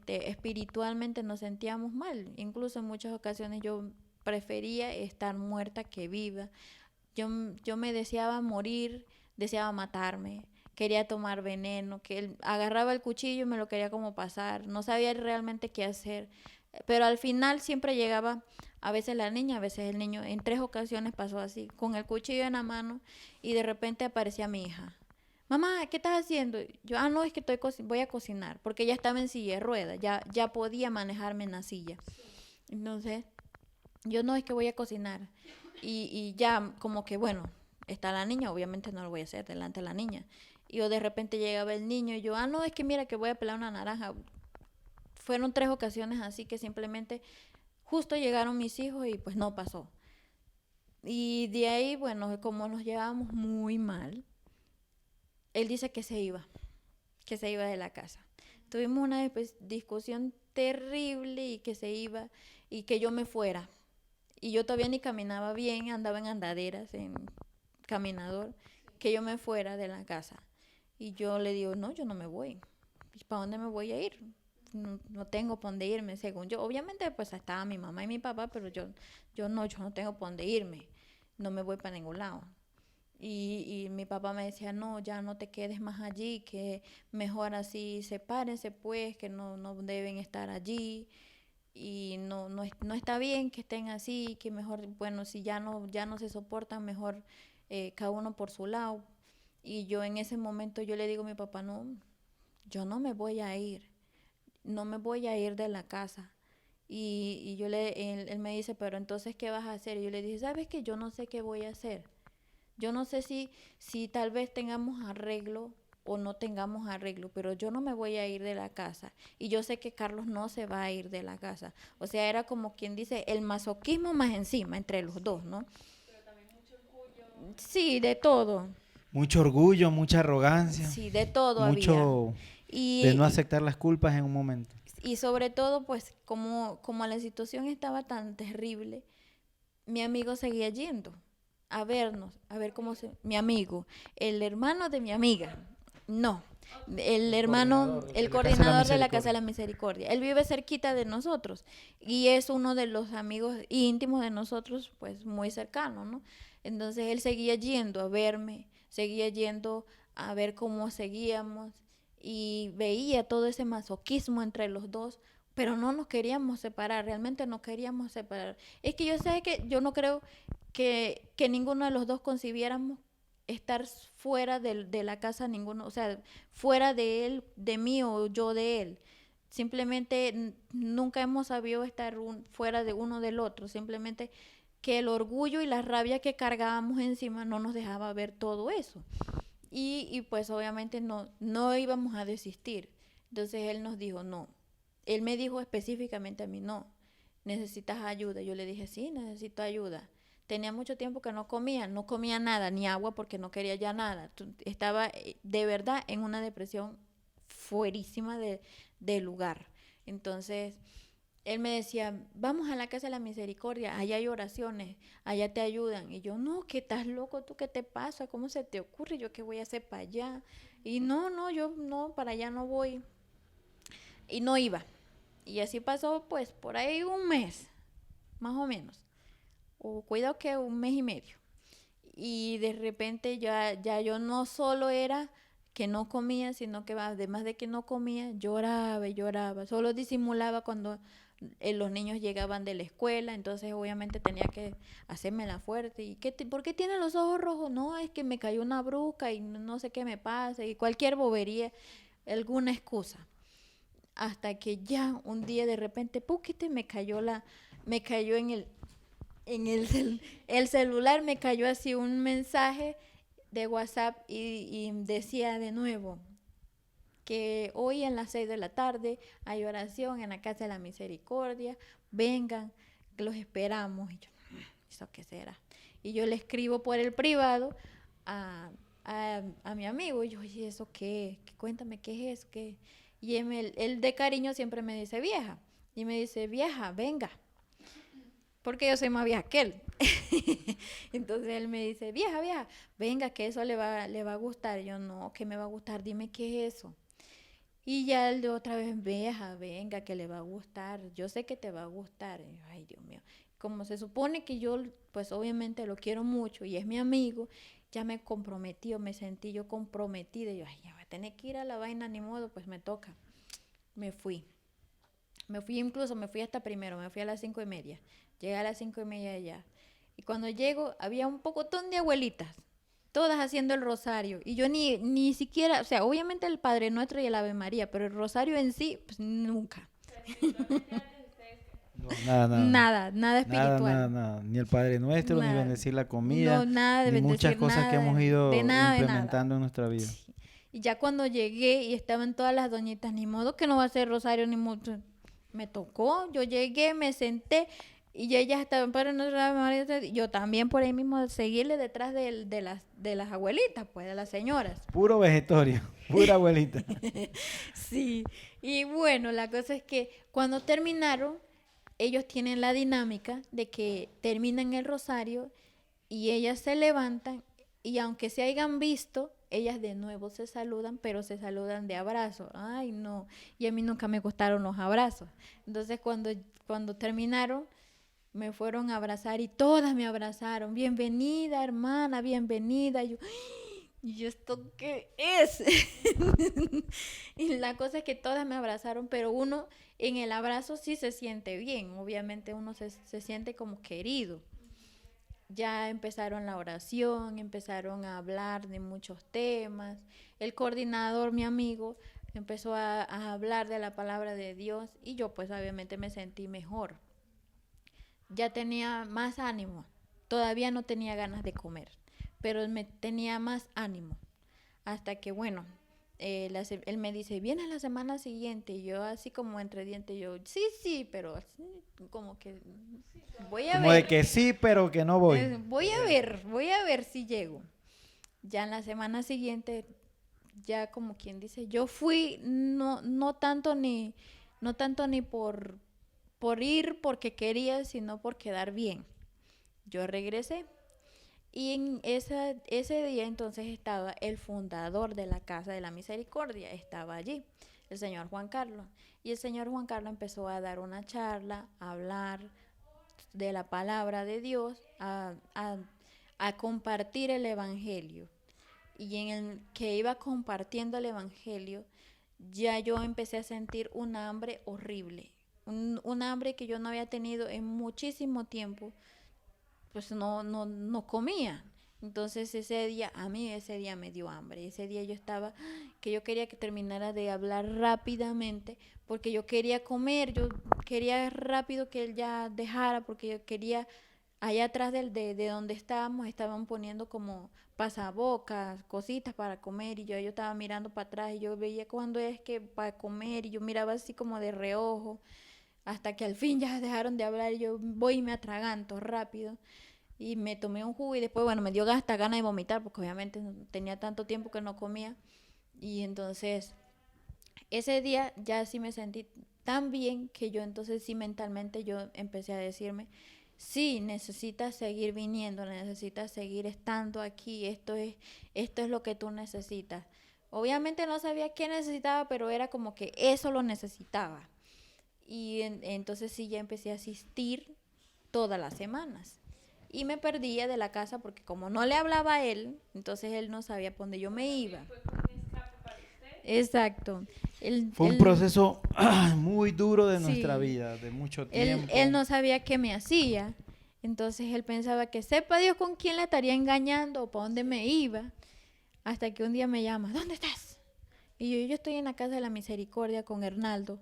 Espiritualmente nos sentíamos mal. Incluso en muchas ocasiones yo prefería estar muerta que viva. Yo me deseaba morir, deseaba matarme, quería tomar veneno, que él agarraba el cuchillo y me lo quería como pasar. No sabía realmente qué hacer. Pero al final siempre llegaba, a veces la niña, a veces el niño. En 3 ocasiones pasó así, con el cuchillo en la mano y de repente aparecía mi hija. Mamá, ¿qué estás haciendo? Yo, no, es que voy a cocinar, porque ya estaba en silla de ruedas, ya podía manejarme en la silla. Entonces, yo no, es que voy a cocinar. Y ya como que, bueno, está la niña, obviamente no lo voy a hacer delante de la niña. Y yo de repente llegaba el niño y yo, no, es que mira que voy a pelar una naranja. Fueron 3 ocasiones así que simplemente justo llegaron mis hijos y pues no pasó. Y de ahí, bueno, como nos llevábamos muy mal, él dice que se iba de la casa. Tuvimos una discusión terrible y que se iba y que yo me fuera. Y yo todavía ni caminaba bien, andaba en andaderas, en caminador, que yo me fuera de la casa. Y yo le digo, no, yo no me voy. ¿Para dónde me voy a ir? No tengo para dónde irme, según yo. Obviamente, pues estaba mi mamá y mi papá, pero yo no tengo para dónde irme. No me voy para ningún lado. Y mi papá me decía, no, ya no te quedes más allí, que mejor así sepárense pues, que no deben estar allí. Y no está bien que estén así, que mejor, bueno, si ya no se soportan, mejor cada uno por su lado. Y yo en ese momento yo le digo a mi papá, no, yo no me voy a ir. No me voy a ir de la casa. Y él me dice, pero entonces, ¿qué vas a hacer? Y yo le dije, ¿sabes qué? Yo no sé qué voy a hacer. Yo no sé si tal vez tengamos arreglo o no tengamos arreglo, pero yo no me voy a ir de la casa. Y yo sé que Carlos no se va a ir de la casa. O sea, era como quien dice, el masoquismo más encima entre los dos, ¿no? Pero también mucho orgullo. Sí, de todo. Mucho orgullo, mucha arrogancia. Sí, de todo mucho había. De no aceptar las culpas en un momento. Y sobre todo, pues, como la situación estaba tan terrible, mi amigo seguía yendo a vernos, a ver mi amigo, el hermano de mi amiga, no, el hermano, el coordinador de la Casa de la Misericordia. Él vive cerquita de nosotros y es uno de los amigos íntimos de nosotros, pues, muy cercano, ¿no? Entonces, él seguía yendo a verme, seguía yendo a ver cómo seguíamos, y veía todo ese masoquismo entre los dos, pero no nos queríamos separar, realmente no queríamos separar. Es que yo sé que yo no creo que ninguno de los dos concibiéramos estar fuera de la casa, ninguno, o sea, fuera de él, de mí o yo de él. Simplemente nunca hemos sabido estar fuera de uno del otro, simplemente que el orgullo y la rabia que cargábamos encima no nos dejaba ver todo eso. Y pues obviamente no íbamos a desistir. Entonces él nos dijo, no. Él me dijo específicamente a mí, no, necesitas ayuda. Yo le dije, sí, necesito ayuda. Tenía mucho tiempo que no comía nada, ni agua porque no quería ya nada. Estaba de verdad en una depresión fuerísima del lugar. Entonces él me decía, vamos a la Casa de la Misericordia, allá hay oraciones, allá te ayudan. Y yo, no, que estás loco, ¿tú qué te pasa? ¿Cómo se te ocurre? ¿Yo qué voy a hacer para allá? Y yo no, para allá no voy. Y no iba. Y así pasó, pues, por ahí un mes, más o menos. O cuidado que 1 mes y medio. Y de repente ya yo no solo era que no comía, sino que además de que no comía, lloraba y lloraba. Solo disimulaba cuando los niños llegaban de la escuela, entonces obviamente tenía que hacerme la fuerte. ¿Y por qué tiene los ojos rojos? No, es que me cayó una bruca y no sé qué me pasa, y cualquier bobería, alguna excusa. Hasta que ya un día de repente, ¡puquete! me cayó el celular, me cayó así un mensaje de WhatsApp y decía de nuevo que hoy en las 6 de la tarde hay oración en la Casa de la Misericordia, vengan, los esperamos. Y yo, ¿eso qué será? Y yo le escribo por el privado a mi amigo, y yo, oye, ¿eso qué? Cuéntame, ¿qué es eso? ¿Qué? Y él de cariño siempre me dice vieja, y me dice, vieja, venga, porque yo soy más vieja que él. Entonces él me dice, vieja, venga, que eso le va a gustar. Y yo, no, ¿qué me va a gustar? Dime qué es eso. Y ya él de otra vez, vieja, venga, que le va a gustar. Yo sé que te va a gustar. Y yo, ay, Dios mío. Como se supone que yo, pues obviamente lo quiero mucho y es mi amigo, ya me comprometió, me sentí yo comprometida. Y yo, ay, ya voy a tener que ir a la vaina, ni modo, pues me toca. Me fui incluso, me fui hasta primero, me fui a las 5:30. Llegué a las 5:30 allá. Y cuando llego, había un pocotón de abuelitas, todas haciendo el rosario. Y yo ni siquiera, o sea, obviamente el Padre Nuestro y el Ave María, pero el rosario en sí, pues nunca. No, nada espiritual. Nada. Ni el Padre Nuestro, ni bendecir la comida, No, nada de ni bendecir, muchas cosas nada que hemos ido de nada, implementando en nuestra vida. Sí. Y ya cuando llegué y estaban todas las doñitas, ni modo que no va a ser rosario, ni modo. Me tocó, yo llegué, me senté y ellas estaban para nosotros, yo también por ahí mismo seguirle detrás de las abuelitas, pues de las señoras. Puro vegetorio, pura abuelita. Sí, y bueno, la cosa es que cuando terminaron, ellos tienen la dinámica de que terminan el rosario y ellas se levantan y aunque se hayan visto, ellas de nuevo se saludan, pero se saludan de abrazo. Ay, no. Y a mí nunca me gustaron los abrazos. Entonces, cuando terminaron, me fueron a abrazar y todas me abrazaron. Bienvenida, hermana, bienvenida. Y yo, ¿esto qué es? Y la cosa es que todas me abrazaron, pero uno en el abrazo sí se siente bien. Obviamente uno se siente como querido. Ya empezaron la oración, empezaron a hablar de muchos temas. El coordinador, mi amigo, empezó a hablar de la palabra de Dios y yo pues obviamente me sentí mejor. Ya tenía más ánimo. Todavía no tenía ganas de comer, pero tenía más ánimo. Hasta que bueno, él me dice, ¿vienes la semana siguiente? Y yo así como entre dientes, yo, sí, pero así como que voy a ver. Como de que sí, pero que no voy. Voy a ver si llego. Ya en la semana siguiente, ya como quien dice, yo fui no tanto ni por ir porque quería, sino por quedar bien. Yo regresé. Y en ese día entonces estaba el fundador de la Casa de la Misericordia, estaba allí, el señor Juan Carlos. Y el señor Juan Carlos empezó a dar una charla, a hablar de la palabra de Dios, a compartir el Evangelio. Y en el que iba compartiendo el Evangelio, ya yo empecé a sentir un hambre horrible, un hambre que yo no había tenido en muchísimo tiempo. Pues no comía. Entonces ese día me dio hambre. Ese día yo estaba, que yo quería que terminara de hablar rápidamente, porque yo quería comer, yo quería rápido que él ya dejara, porque yo quería, allá atrás de donde estábamos, estaban poniendo como pasabocas, cositas para comer, y yo estaba mirando para atrás, y yo veía cuándo es que para comer, y yo miraba así como de reojo, hasta que al fin ya dejaron de hablar y yo voy y me atraganto rápido y me tomé un jugo y después, bueno, me dio hasta ganas de vomitar porque obviamente tenía tanto tiempo que no comía y entonces ese día ya sí me sentí tan bien que yo entonces sí mentalmente yo empecé a decirme, sí, necesitas seguir viniendo, necesitas seguir estando aquí, esto es lo que tú necesitas. Obviamente no sabía qué necesitaba, pero era como que eso lo necesitaba. Y entonces sí ya empecé a asistir todas las semanas. y me perdía de la casa porque como no le hablaba a él, entonces él no sabía por dónde yo me iba. Exacto. Fue un proceso muy duro de Sí. nuestra vida, de mucho tiempo. Él no sabía qué me hacía, entonces él pensaba que sepa Dios con quién le estaría engañando o para dónde me iba, hasta que un día me llama, ¿dónde estás? Y yo estoy en la casa de la misericordia con Hernaldo.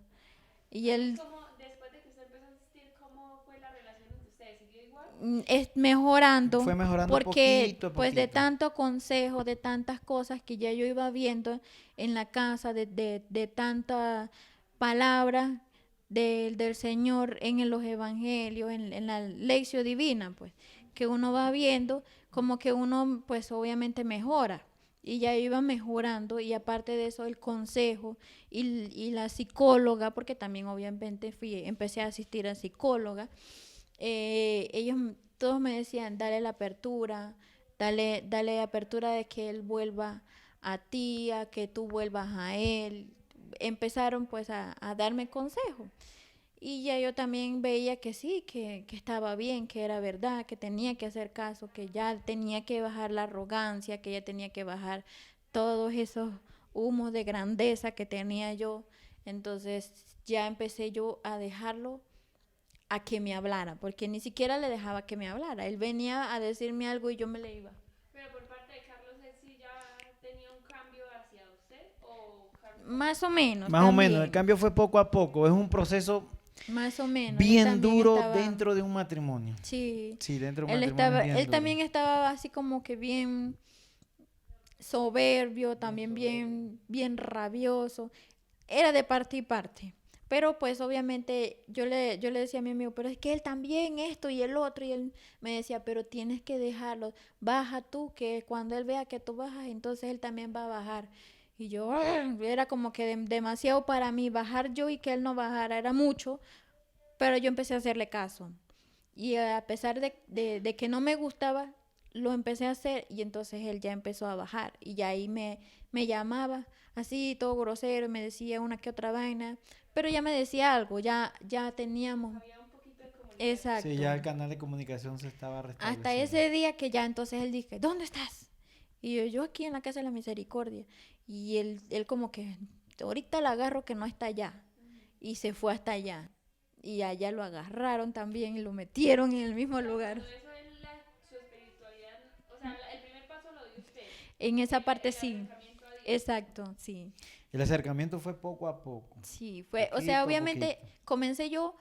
Y él Después de que usted empezó a asistir, ¿cómo fue la relación entre ustedes? ¿Siguió igual? es mejorando, Fue mejorando porque poquito a pues de poquito. tanto consejo, de tantas cosas que ya yo iba viendo en la casa, de tanta palabra del Señor en los evangelios, en la lección divina, pues, que uno va viendo, como que uno pues obviamente mejora. Y ya iba mejorando, y aparte de eso el consejo y la psicóloga, porque también obviamente empecé a asistir a psicóloga. Ellos todos me decían, dale la apertura, dale apertura de que él vuelva a ti, a que tú vuelvas a él. Empezaron pues a darme consejo. Y ya yo también veía que sí, que estaba bien, que era verdad, que tenía que hacer caso, que ya tenía que bajar la arrogancia, que ya tenía que bajar todos esos humos de grandeza que tenía yo. Entonces ya empecé yo a dejarlo a que me hablara, porque ni siquiera le dejaba que me hablara. Él venía a decirme algo y yo me le iba. Pero por parte de Carlos, ¿él sí ya tenía un cambio hacia usted? ¿O Carlos? Más o menos. Más o menos, el también. cambio fue poco a poco, es un proceso Más o menos. Él bien también duro estaba- dentro de un matrimonio. Sí. Sí, dentro de un Él matrimonio estaba, es bien él duro. también estaba así como que bien soberbio, también bien rabioso. Era de parte y parte. Pero pues obviamente yo le decía a mi amigo, pero es que él también esto y el otro, y él me decía, pero tienes que dejarlo, baja tú, que cuando él vea que tú bajas, entonces él también va a bajar. Y yo, era como que demasiado para mí, bajar yo y que él no bajara, era mucho, pero yo empecé a hacerle caso. Y a pesar de que no me gustaba, lo empecé a hacer, y entonces él ya empezó a bajar. Y ya ahí me llamaba así, todo grosero, me decía una que otra vaina, pero ya me decía algo, ya teníamos. Exacto. Sí, ya el canal de comunicación se estaba restableciendo. Hasta ese día que ya entonces él dije, ¿dónde estás? Y yo aquí en la casa de la misericordia. Y él como que, ahorita la agarro que no está allá. Y se fue hasta allá. Y allá lo agarraron también y lo metieron en el mismo lugar. Todo eso es su espiritualidad, o sea, el primer paso lo dio usted. En esa parte El sí. acercamiento a Dios. Exacto, sí. El acercamiento fue poco a poco. Sí, fue, o Poquito sea, a obviamente poquito. comencé yo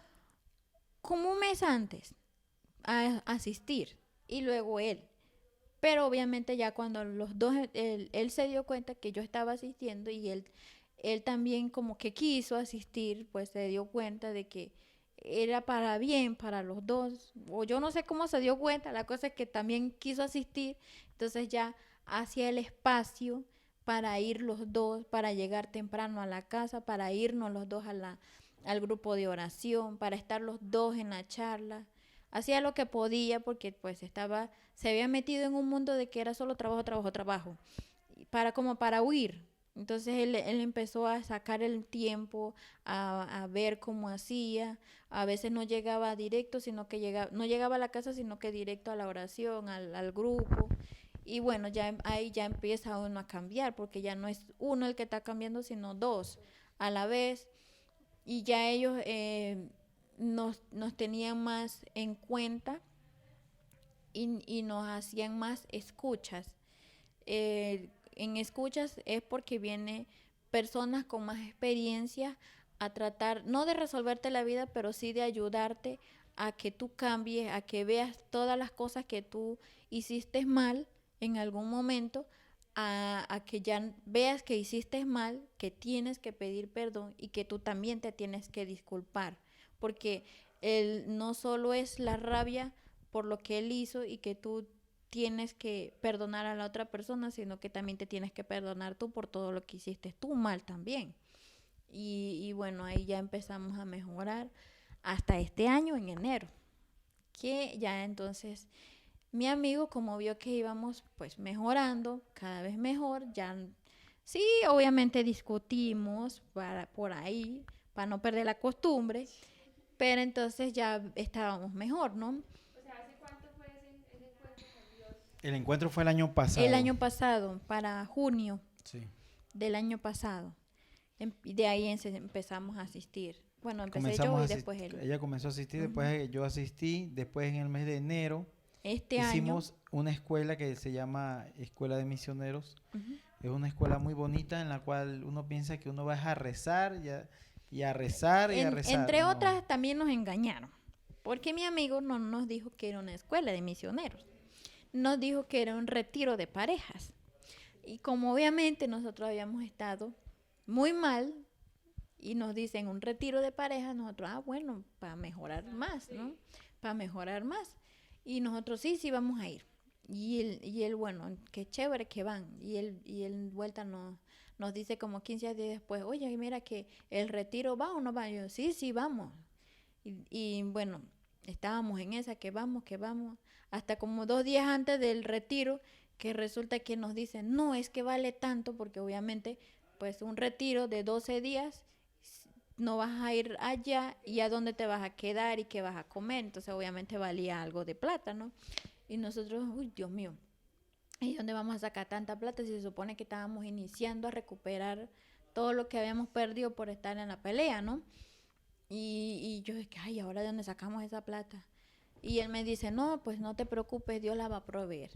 como un mes antes a asistir y luego él. Pero obviamente ya cuando los dos, él se dio cuenta que yo estaba asistiendo y él también como que quiso asistir, pues se dio cuenta de que era para bien para los dos. O yo no sé cómo se dio cuenta, la cosa es que también quiso asistir, entonces ya hacía el espacio para ir los dos, para llegar temprano a la casa, para irnos los dos al grupo de oración, para estar los dos en la charla. Hacía lo que podía porque pues se había metido en un mundo de que era solo trabajo, trabajo, trabajo, como para huir. Entonces él empezó a sacar el tiempo, a ver cómo hacía. A veces no llegaba directo, no llegaba a la casa, sino que directo a la oración, al grupo. Y bueno, ahí ya empieza uno a cambiar, porque ya no es uno el que está cambiando, sino dos a la vez. Y ya ellos nos tenían más en cuenta y nos hacían más escuchas. En escuchas es porque vienen personas con más experiencia a tratar, no de resolverte la vida, pero sí de ayudarte a que tú cambies, a que veas todas las cosas que tú hiciste mal en algún momento, a que ya veas que hiciste mal, que tienes que pedir perdón y que tú también te tienes que disculpar, porque no solo es la rabia por lo que él hizo y que tú tienes que perdonar a la otra persona, sino que también te tienes que perdonar tú por todo lo que hiciste tú mal también. Y bueno, ahí ya empezamos a mejorar hasta este año, en enero, que ya entonces mi amigo, como vio que íbamos pues mejorando, cada vez mejor, ya sí, obviamente discutimos por ahí, para no perder la costumbre, pero entonces ya estábamos mejor, ¿no? O sea, ¿hace cuánto fue El encuentro fue el año pasado. El año pasado, para junio Sí. del año pasado. Y de ahí empezamos a asistir. Bueno, empecé Comenzamos yo a y después él. Ella comenzó a asistir, después yo asistí, después en el mes de enero hicimos una escuela que se llama Escuela de Misioneros. Es una escuela muy bonita en la cual uno piensa que uno va a rezar y a rezar y a rezar. Entre otras, también nos engañaron, porque mi amigo no nos dijo que era una escuela de misioneros, nos dijo que era un retiro de parejas. Y como obviamente nosotros habíamos estado muy mal, y nos dicen un retiro de parejas, nosotros, bueno, para mejorar más, ¿no? Para mejorar más. Y nosotros sí vamos a ir. Y él, bueno, qué chévere que van. Y él vuelta nos dice como 15 días después, oye, mira que el retiro va o no va. Y yo, sí, vamos. Y bueno, estábamos en esa, que vamos. Hasta como 2 días antes del retiro, que resulta que nos dicen, no, es que vale tanto, porque obviamente, pues un retiro de 12 días, no vas a ir allá y a dónde te vas a quedar y qué vas a comer. Entonces obviamente valía algo de plata, ¿no? Y nosotros, uy, Dios mío, ¿y dónde vamos a sacar tanta plata si se supone que estábamos iniciando a recuperar todo lo que habíamos perdido por estar en la pelea, ¿no? Y yo dije, ay, ¿ahora de dónde sacamos esa plata? Y él me dice, no, pues no te preocupes, Dios la va a proveer.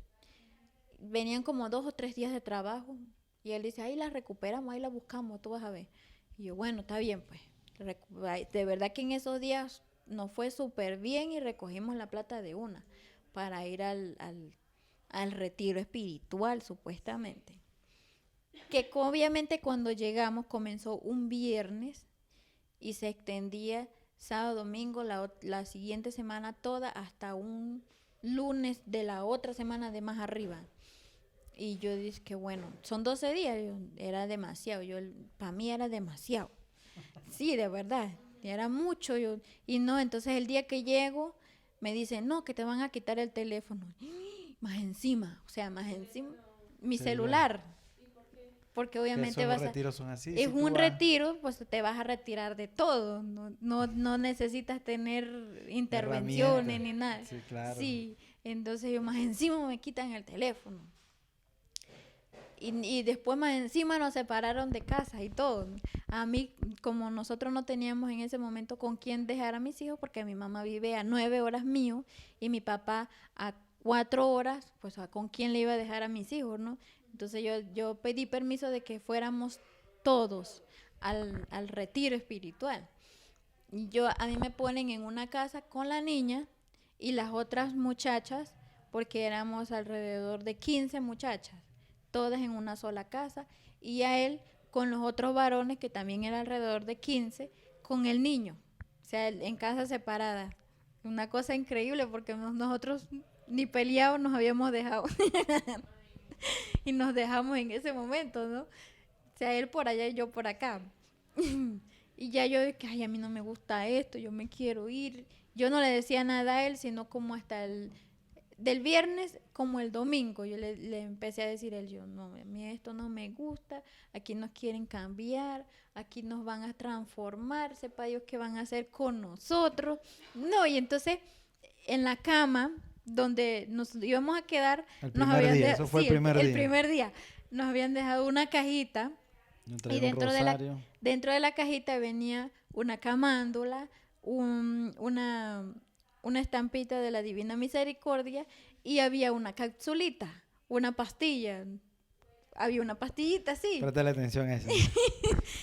Venían como 2 o 3 días de trabajo y él dice, ahí la recuperamos, ahí la buscamos, tú vas a ver. Y yo, bueno, está bien, pues. De verdad que en esos días nos fue súper bien y recogimos la plata de una para ir al retiro espiritual, supuestamente. Que obviamente cuando llegamos comenzó un viernes y se extendía sábado, domingo, la siguiente semana toda hasta un lunes de la otra semana de más arriba. Y yo dije que bueno, son 12 días, era demasiado, para mí era demasiado. Sí, de verdad, era mucho. Y no, entonces el día que llego, me dicen, no, que te van a quitar el teléfono. Más encima, mi celular. Porque obviamente los retiros son así. Es un retiro, pues te vas a retirar de todo. No necesitas tener intervenciones ni nada. Sí, claro. Sí, entonces yo más encima me quitan el teléfono. Y después más encima nos separaron de casa y todo. A mí, como nosotros no teníamos en ese momento con quién dejar a mis hijos, porque mi mamá vive a 9 horas mío y mi papá a 4 horas, pues con quién le iba a dejar a mis hijos, ¿no? Entonces yo pedí permiso de que fuéramos todos al retiro espiritual. Y a mí me ponen en una casa con la niña y las otras muchachas, porque éramos alrededor de 15 muchachas, todas en una sola casa, y a él con los otros varones, que también era alrededor de 15, con el niño, o sea, en casa separada. Una cosa increíble, porque nosotros ni peleados nos habíamos dejado. Y nos dejamos en ese momento, ¿no? O sea, él por allá y yo por acá. Y ya yo dije, ay, a mí no me gusta esto, yo me quiero ir. Yo no le decía nada a él, sino como hasta del viernes como el domingo. Yo le empecé a decir a él, no, a mí esto no me gusta, aquí nos quieren cambiar, aquí nos van a transformar, sepa Dios qué van a hacer con nosotros. No, y entonces en la cama donde nos íbamos a quedar, el primer día nos habían dejado una cajita y dentro de la cajita venía una camándula, una estampita de la Divina Misericordia y había una capsulita, una pastilla. Había una pastillita, sí. Préstale atención a eso.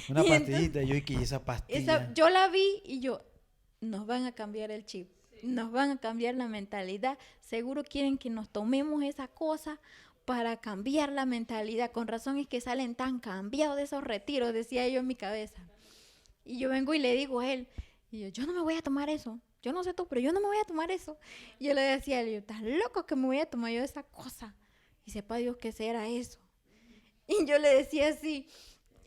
Una pastillita, y esa pastilla. Yo la vi y nos van a cambiar el chip. Nos van a cambiar la mentalidad. Seguro quieren que nos tomemos esa cosa para cambiar la mentalidad. Con razón es que salen tan cambiados de esos retiros, decía yo en mi cabeza. Y yo vengo y le digo a él, y yo no me voy a tomar eso. Yo no sé tú, pero yo no me voy a tomar eso. Y yo le decía a él, estás loco que me voy a tomar yo esa cosa. Y sepa Dios qué será eso. Y yo le decía así.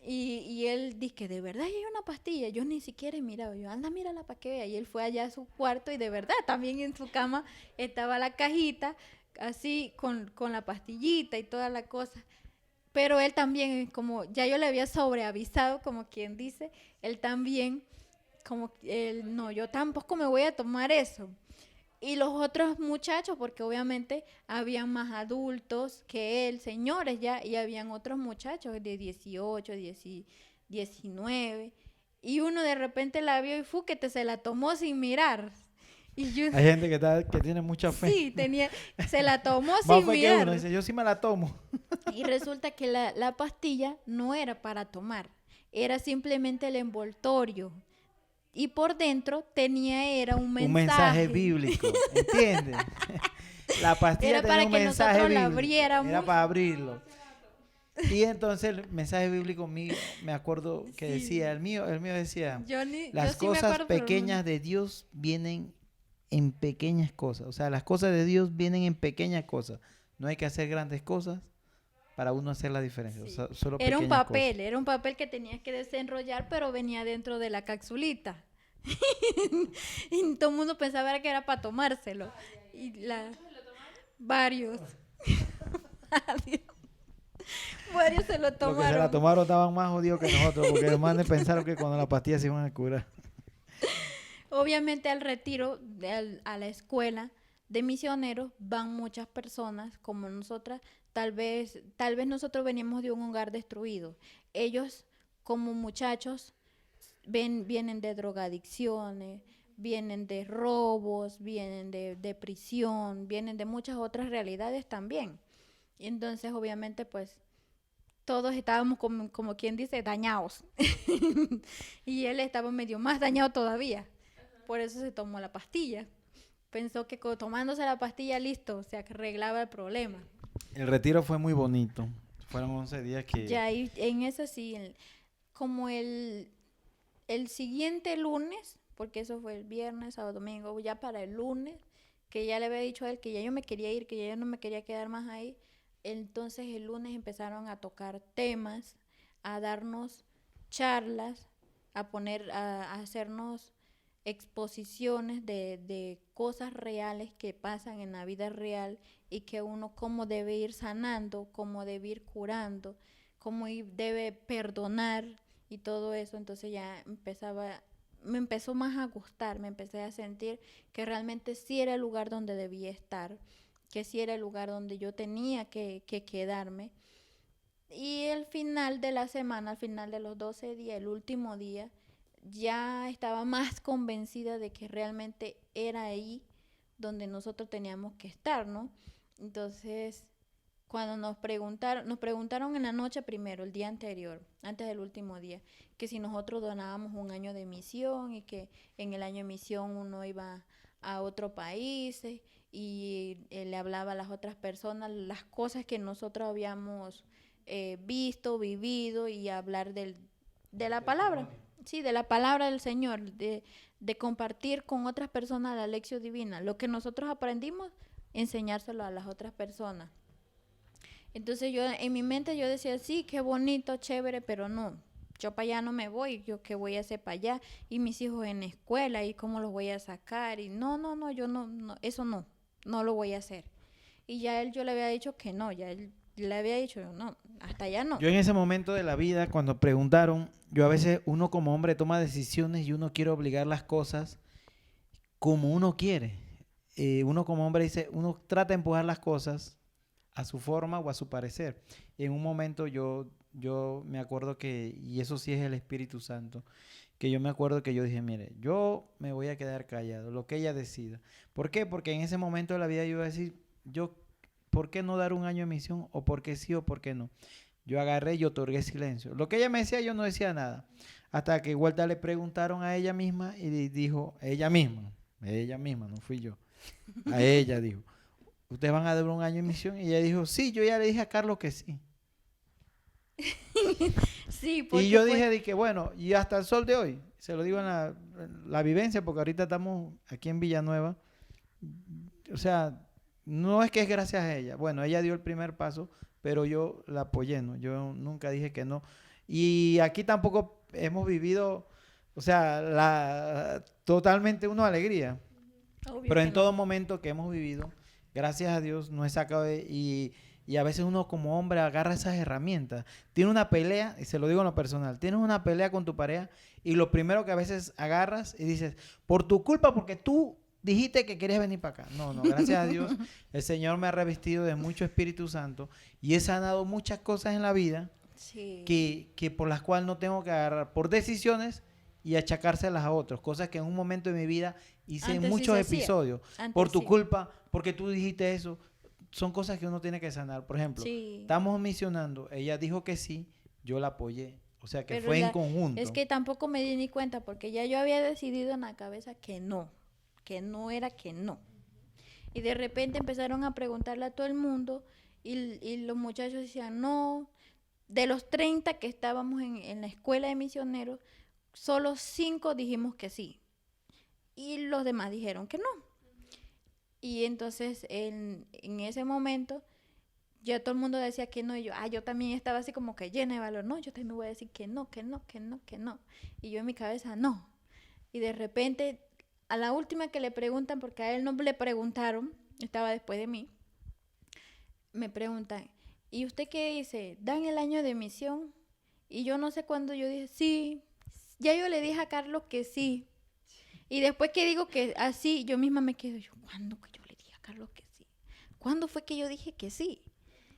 Y él dice que de verdad hay una pastilla. Yo ni siquiera he mirado. Yo, anda, mírala para que vea. Y él fue allá a su cuarto y de verdad también en su cama estaba la cajita así con la pastillita y toda la cosa. Pero él también, como ya yo le había sobreavisado, como quien dice, él también, no, yo tampoco me voy a tomar eso. Y los otros muchachos, porque obviamente habían más adultos que él, señores ya, y habían otros muchachos de 18, 19, y uno de repente la vio y que se la tomó sin mirar. Y yo, Hay gente que tiene mucha fe. sí, se la tomó Más sin fe que mirar. uno dice, yo sí me la tomo. Y resulta que la pastilla no era para tomar, era simplemente el envoltorio. Y por dentro era un mensaje. Un mensaje bíblico, ¿entiendes? La pastilla Era tenía para un que mensaje nosotros la bíblico. abriéramos. Era para abrirlo. Y entonces el mensaje bíblico mío, me acuerdo que decía, el mío decía, las yo sí me cosas acuerdo, pero no. pequeñas de Dios vienen en pequeñas cosas. O sea, las cosas de Dios vienen en pequeñas cosas. No hay que hacer grandes cosas para uno hacer la diferencia. Sí. O sea, solo Era un pequeñas papel, cosas. era un papel que tenías que desenrollar, pero venía dentro de la capsulita. Y todo el mundo pensaba que era para tomárselo. Y varios. Varios se lo Los que se la tomaron. tomaron estaban más jodidos que nosotros, porque los manes pensaron que cuando la pastilla se iban a curar. Obviamente al retiro, a la escuela de misioneros, van muchas personas como nosotras. Tal vez nosotros veníamos de un hogar destruido. Ellos, como muchachos, vienen de drogadicciones, vienen de robos, vienen de prisión, vienen de muchas otras realidades también. Y entonces, obviamente, pues, todos estábamos como quien dice, dañados. Y él estaba medio más dañado todavía. Por eso se tomó la pastilla. Pensó que tomándose la pastilla, listo, se arreglaba el problema. El retiro fue muy bonito. Fueron 11 días que... Ya, y en eso sí, como el siguiente lunes, porque eso fue el viernes, sábado, domingo, ya para el lunes, que ya le había dicho a él que ya yo me quería ir, que ya yo no me quería quedar más ahí. Entonces el lunes empezaron a tocar temas, a darnos charlas, a hacernos exposiciones de cosas reales que pasan en la vida real y que uno cómo debe ir sanando, cómo debe ir curando, cómo debe perdonar y todo eso. Entonces ya me empezó más a gustar, me empecé a sentir que realmente sí era el lugar donde debía estar, que sí era el lugar donde yo tenía que quedarme. Y al final de la semana, al final de los 12 días, el último día, ya estaba más convencida de que realmente era ahí donde nosotros teníamos que estar, ¿no? Entonces, cuando nos preguntaron en la noche primero, el día anterior, antes del último día, que si nosotros donábamos un año de misión y que en el año de misión uno iba a otro país y le hablaba a las otras personas las cosas que nosotros habíamos visto, vivido y hablar de la palabra. Sí, de la palabra del Señor, de compartir con otras personas la lección divina. Lo que nosotros aprendimos, enseñárselo a las otras personas. Entonces yo en mi mente yo decía, sí, qué bonito, chévere, pero no, yo para allá no me voy, yo qué voy a hacer para allá, y mis hijos en la escuela, y cómo los voy a sacar, y no, yo no, eso no lo voy a hacer. Y ya yo le había dicho que no, ya él le había dicho, no, hasta allá no. Yo en ese momento de la vida, cuando preguntaron, yo a veces uno como hombre toma decisiones y uno quiere obligar las cosas como uno quiere. Uno como hombre dice, uno trata de empujar las cosas a su forma o a su parecer. En un momento yo me acuerdo que, y eso sí es el Espíritu Santo, que yo me acuerdo que yo dije, mire, yo me voy a quedar callado, lo que ella decida. ¿Por qué? Porque en ese momento de la vida yo iba a decir, ¿por qué no dar un año de misión? ¿O por qué sí o por qué no? Yo agarré y otorgué silencio. Lo que ella me decía, yo no decía nada. Hasta que vuelta le preguntaron a ella misma y dijo, ella misma, no fui yo. A ella dijo, ¿ustedes van a dar un año de misión? Y ella dijo, sí, yo ya le dije a Carlos que sí. Sí, y yo dije que bueno, y hasta el sol de hoy, se lo digo en la vivencia, porque ahorita estamos aquí en Villanueva. O sea, no es que es gracias a ella. Bueno, ella dio el primer paso, pero yo la apoyé, ¿no? Yo nunca dije que no. Y aquí tampoco hemos vivido, o sea, totalmente una alegría. Obvio Pero en que todo no. momento que hemos vivido, gracias a Dios, no he sacado y a veces uno como hombre agarra esas herramientas. Tiene una pelea, y se lo digo en lo personal, tienes una pelea con tu pareja y lo primero que a veces agarras y dices, por tu culpa, porque tú dijiste que querías venir para acá. No, gracias a Dios, el Señor me ha revestido de mucho Espíritu Santo y he sanado muchas cosas en la vida que por las cuales no tengo que agarrar por decisiones y achacárselas a otros, cosas que en un momento de mi vida hice en muchos episodios, por tu culpa, porque tú dijiste eso. Son cosas que uno tiene que sanar. Por ejemplo, estamos misionando, ella dijo que sí, yo la apoyé. O sea, que fue en conjunto. Es que tampoco me di ni cuenta, porque ya yo había decidido en la cabeza que no era que no. Y de repente empezaron a preguntarle a todo el mundo y los muchachos decían no. De los 30 que estábamos en la escuela de misioneros, solo 5 dijimos que sí. Y los demás dijeron que no. Y entonces en ese momento ya todo el mundo decía que no, y yo también estaba así como que llena de valor, no, yo también voy a decir que no. Y yo en mi cabeza, no. Y de repente, a la última que le preguntan, porque a él no le preguntaron, estaba después de mí, me preguntan, ¿y usted qué dice? ¿Dan el año de misión? Y yo no sé cuándo yo dije, sí, ya yo le dije a Carlos que sí. Y después que digo que así, yo misma me quedo, ¿cuándo que yo le dije a Carlos que sí? ¿Cuándo fue que yo dije que sí?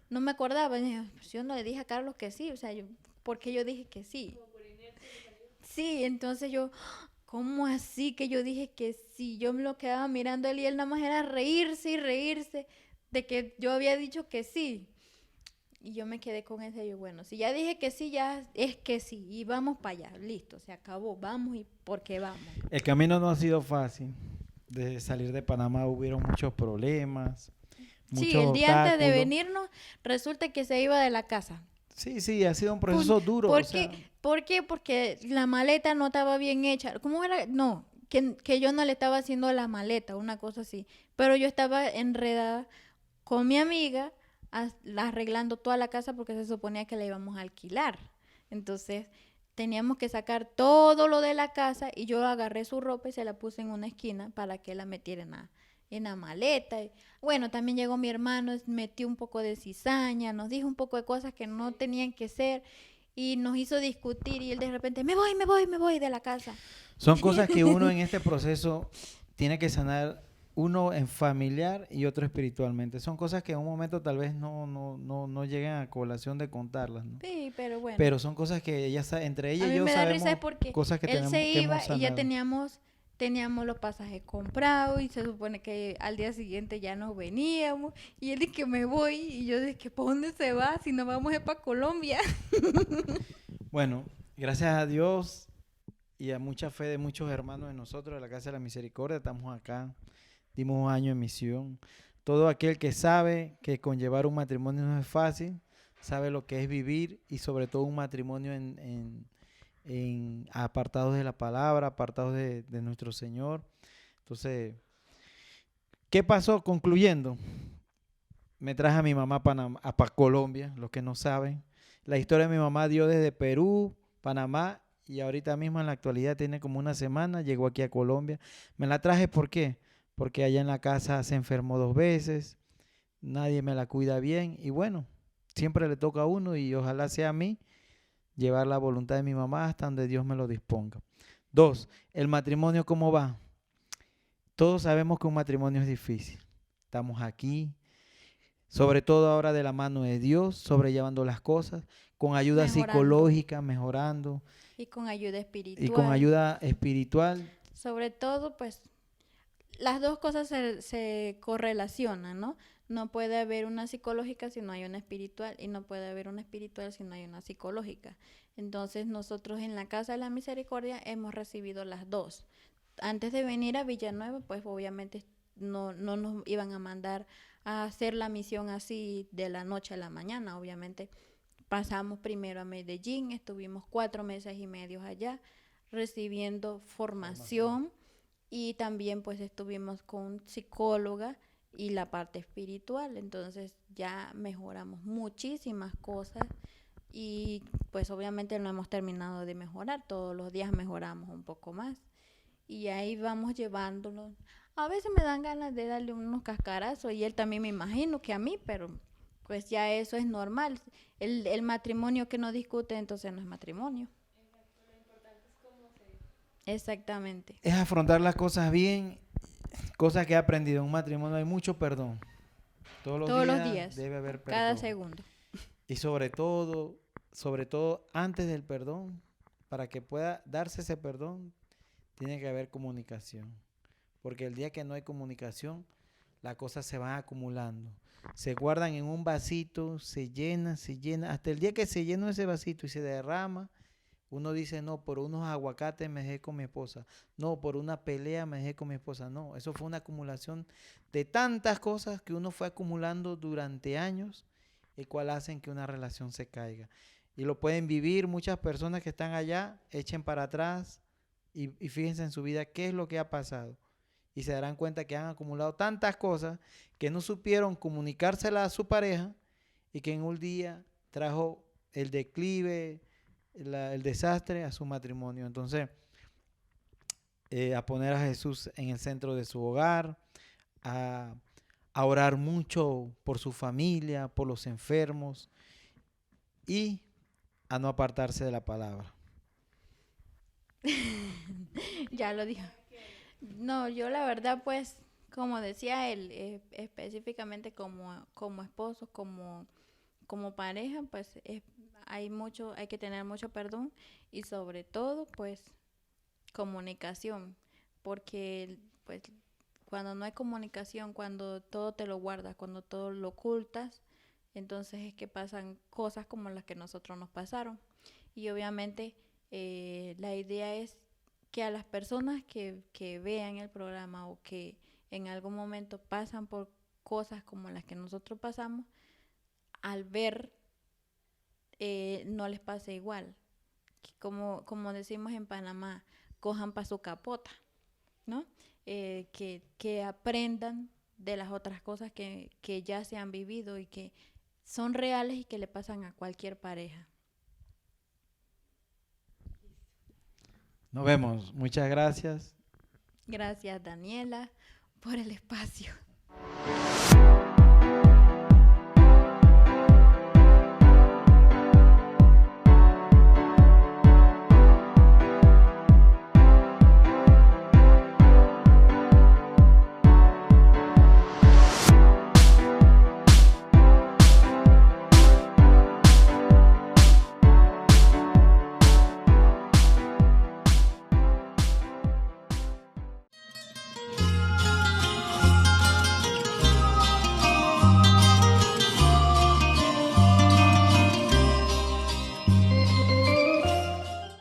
No me acordaba, pues yo no le dije a Carlos que sí, o sea, ¿por qué yo dije que sí? Sí, entonces yo, ¿cómo así que yo dije que sí? Yo me lo quedaba mirando a él y él nada más era reírse y reírse de que yo había dicho que sí. Y yo me quedé con ese, yo, bueno, si ya dije que sí, ya es que sí, y vamos para allá, listo, se acabó, vamos y porque vamos. El camino no ha sido fácil. De salir de Panamá hubieron muchos problemas. Sí, el día antes de venirnos, resulta que se iba de la casa. Sí, ha sido un proceso duro. ¿Por qué? Porque la maleta no estaba bien hecha. ¿Cómo era? No, que yo no le estaba haciendo la maleta, una cosa así. Pero yo estaba enredada con mi amiga arreglando toda la casa porque se suponía que la íbamos a alquilar. Entonces teníamos que sacar todo lo de la casa y yo agarré su ropa y se la puse en una esquina para que la metiera en la maleta. Bueno, también llegó mi hermano, metió un poco de cizaña, nos dijo un poco de cosas que no tenían que ser y nos hizo discutir y él de repente, me voy de la casa. Son cosas que uno en este proceso tiene que sanar, uno en familiar y otro espiritualmente. Son cosas que en un momento tal vez no llegan a colación de contarlas, ¿no? Sí, pero bueno. Pero son cosas que entre ella y yo sabemos. A mí me da risa porque cosas que él se iba y ya teníamos los pasajes comprados y se supone que al día siguiente ya nos veníamos y él dice que me voy y yo dije que ¿para dónde se va? Si nos vamos es para Colombia. Bueno, gracias a Dios y a mucha fe de muchos hermanos de nosotros de la Casa de la Misericordia, estamos acá, dimos un año en misión. Todo aquel que sabe que conllevar un matrimonio no es fácil, sabe lo que es vivir y sobre todo un matrimonio en apartados de la palabra, apartados de nuestro Señor. Entonces, ¿qué pasó? Concluyendo, me traje a mi mamá a Colombia, los que no saben. La historia de mi mamá dio desde Perú, Panamá, y ahorita mismo en la actualidad tiene como una semana, llegó aquí a Colombia. Me la traje, ¿por qué? Porque allá en la casa se enfermó 2 veces, nadie me la cuida bien, y bueno, siempre le toca a uno, y ojalá sea a mí, llevar la voluntad de mi mamá hasta donde Dios me lo disponga. 2, el matrimonio, ¿cómo va? Todos sabemos que un matrimonio es difícil. Estamos aquí, sobre todo ahora de la mano de Dios, sobrellevando las cosas, con ayuda psicológica, mejorando. Y con ayuda espiritual. Sobre todo, pues, las dos cosas se correlacionan, ¿no? No puede haber una psicológica si no hay una espiritual y no puede haber una espiritual si no hay una psicológica. Entonces nosotros en la Casa de la Misericordia hemos recibido las dos. Antes de venir a Villanueva, pues obviamente no nos iban a mandar a hacer la misión así de la noche a la mañana. Obviamente pasamos primero a Medellín, estuvimos 4 meses y medio allá recibiendo formación y también pues estuvimos con psicóloga y la parte espiritual, entonces ya mejoramos muchísimas cosas y pues obviamente no hemos terminado de mejorar, todos los días mejoramos un poco más y ahí vamos llevándolo. A veces me dan ganas de darle unos cascarazos y él también, me imagino que a mí, pero pues ya eso es normal. El matrimonio que no discute entonces no es matrimonio. Exacto, lo importante es cómo se... Exactamente. Es afrontar las cosas bien. cosas que he aprendido en un matrimonio, hay mucho perdón. Todos los días debe haber perdón. Cada segundo. Y sobre todo antes del perdón, para que pueda darse ese perdón, tiene que haber comunicación. Porque el día que no hay comunicación, las cosas se van acumulando. Se guardan en un vasito, se llena. Hasta el día que se llena ese vasito y se derrama, uno dice, no, por unos aguacates me dejé con mi esposa. No, por una pelea me dejé con mi esposa. No, eso fue una acumulación de tantas cosas que uno fue acumulando durante años, el cual hacen que una relación se caiga. Y lo pueden vivir muchas personas que están allá, echen para atrás y fíjense en su vida qué es lo que ha pasado. Y se darán cuenta que han acumulado tantas cosas que no supieron comunicárselas a su pareja y que en un día trajo el declive, el desastre a su matrimonio. Entonces, a poner a Jesús en el centro de su hogar, a orar mucho por su familia, por los enfermos y a no apartarse de la palabra. Ya lo dijo. No, yo la verdad, pues, como decía él, específicamente como esposos, como pareja, pues hay que tener mucho perdón y sobre todo, pues, comunicación, porque, pues, cuando no hay comunicación, cuando todo te lo guardas, cuando todo lo ocultas, entonces es que pasan cosas como las que nosotros nos pasaron. Y obviamente la idea es que a las personas que vean el programa o que en algún momento pasan por cosas como las que nosotros pasamos, al ver no les pase igual. Como decimos en Panamá, cojan pa' su capota, ¿no? Que aprendan de las otras cosas que ya se han vivido y que son reales y que le pasan a cualquier pareja. Nos vemos. Muchas gracias. Gracias, Daniela, por el espacio.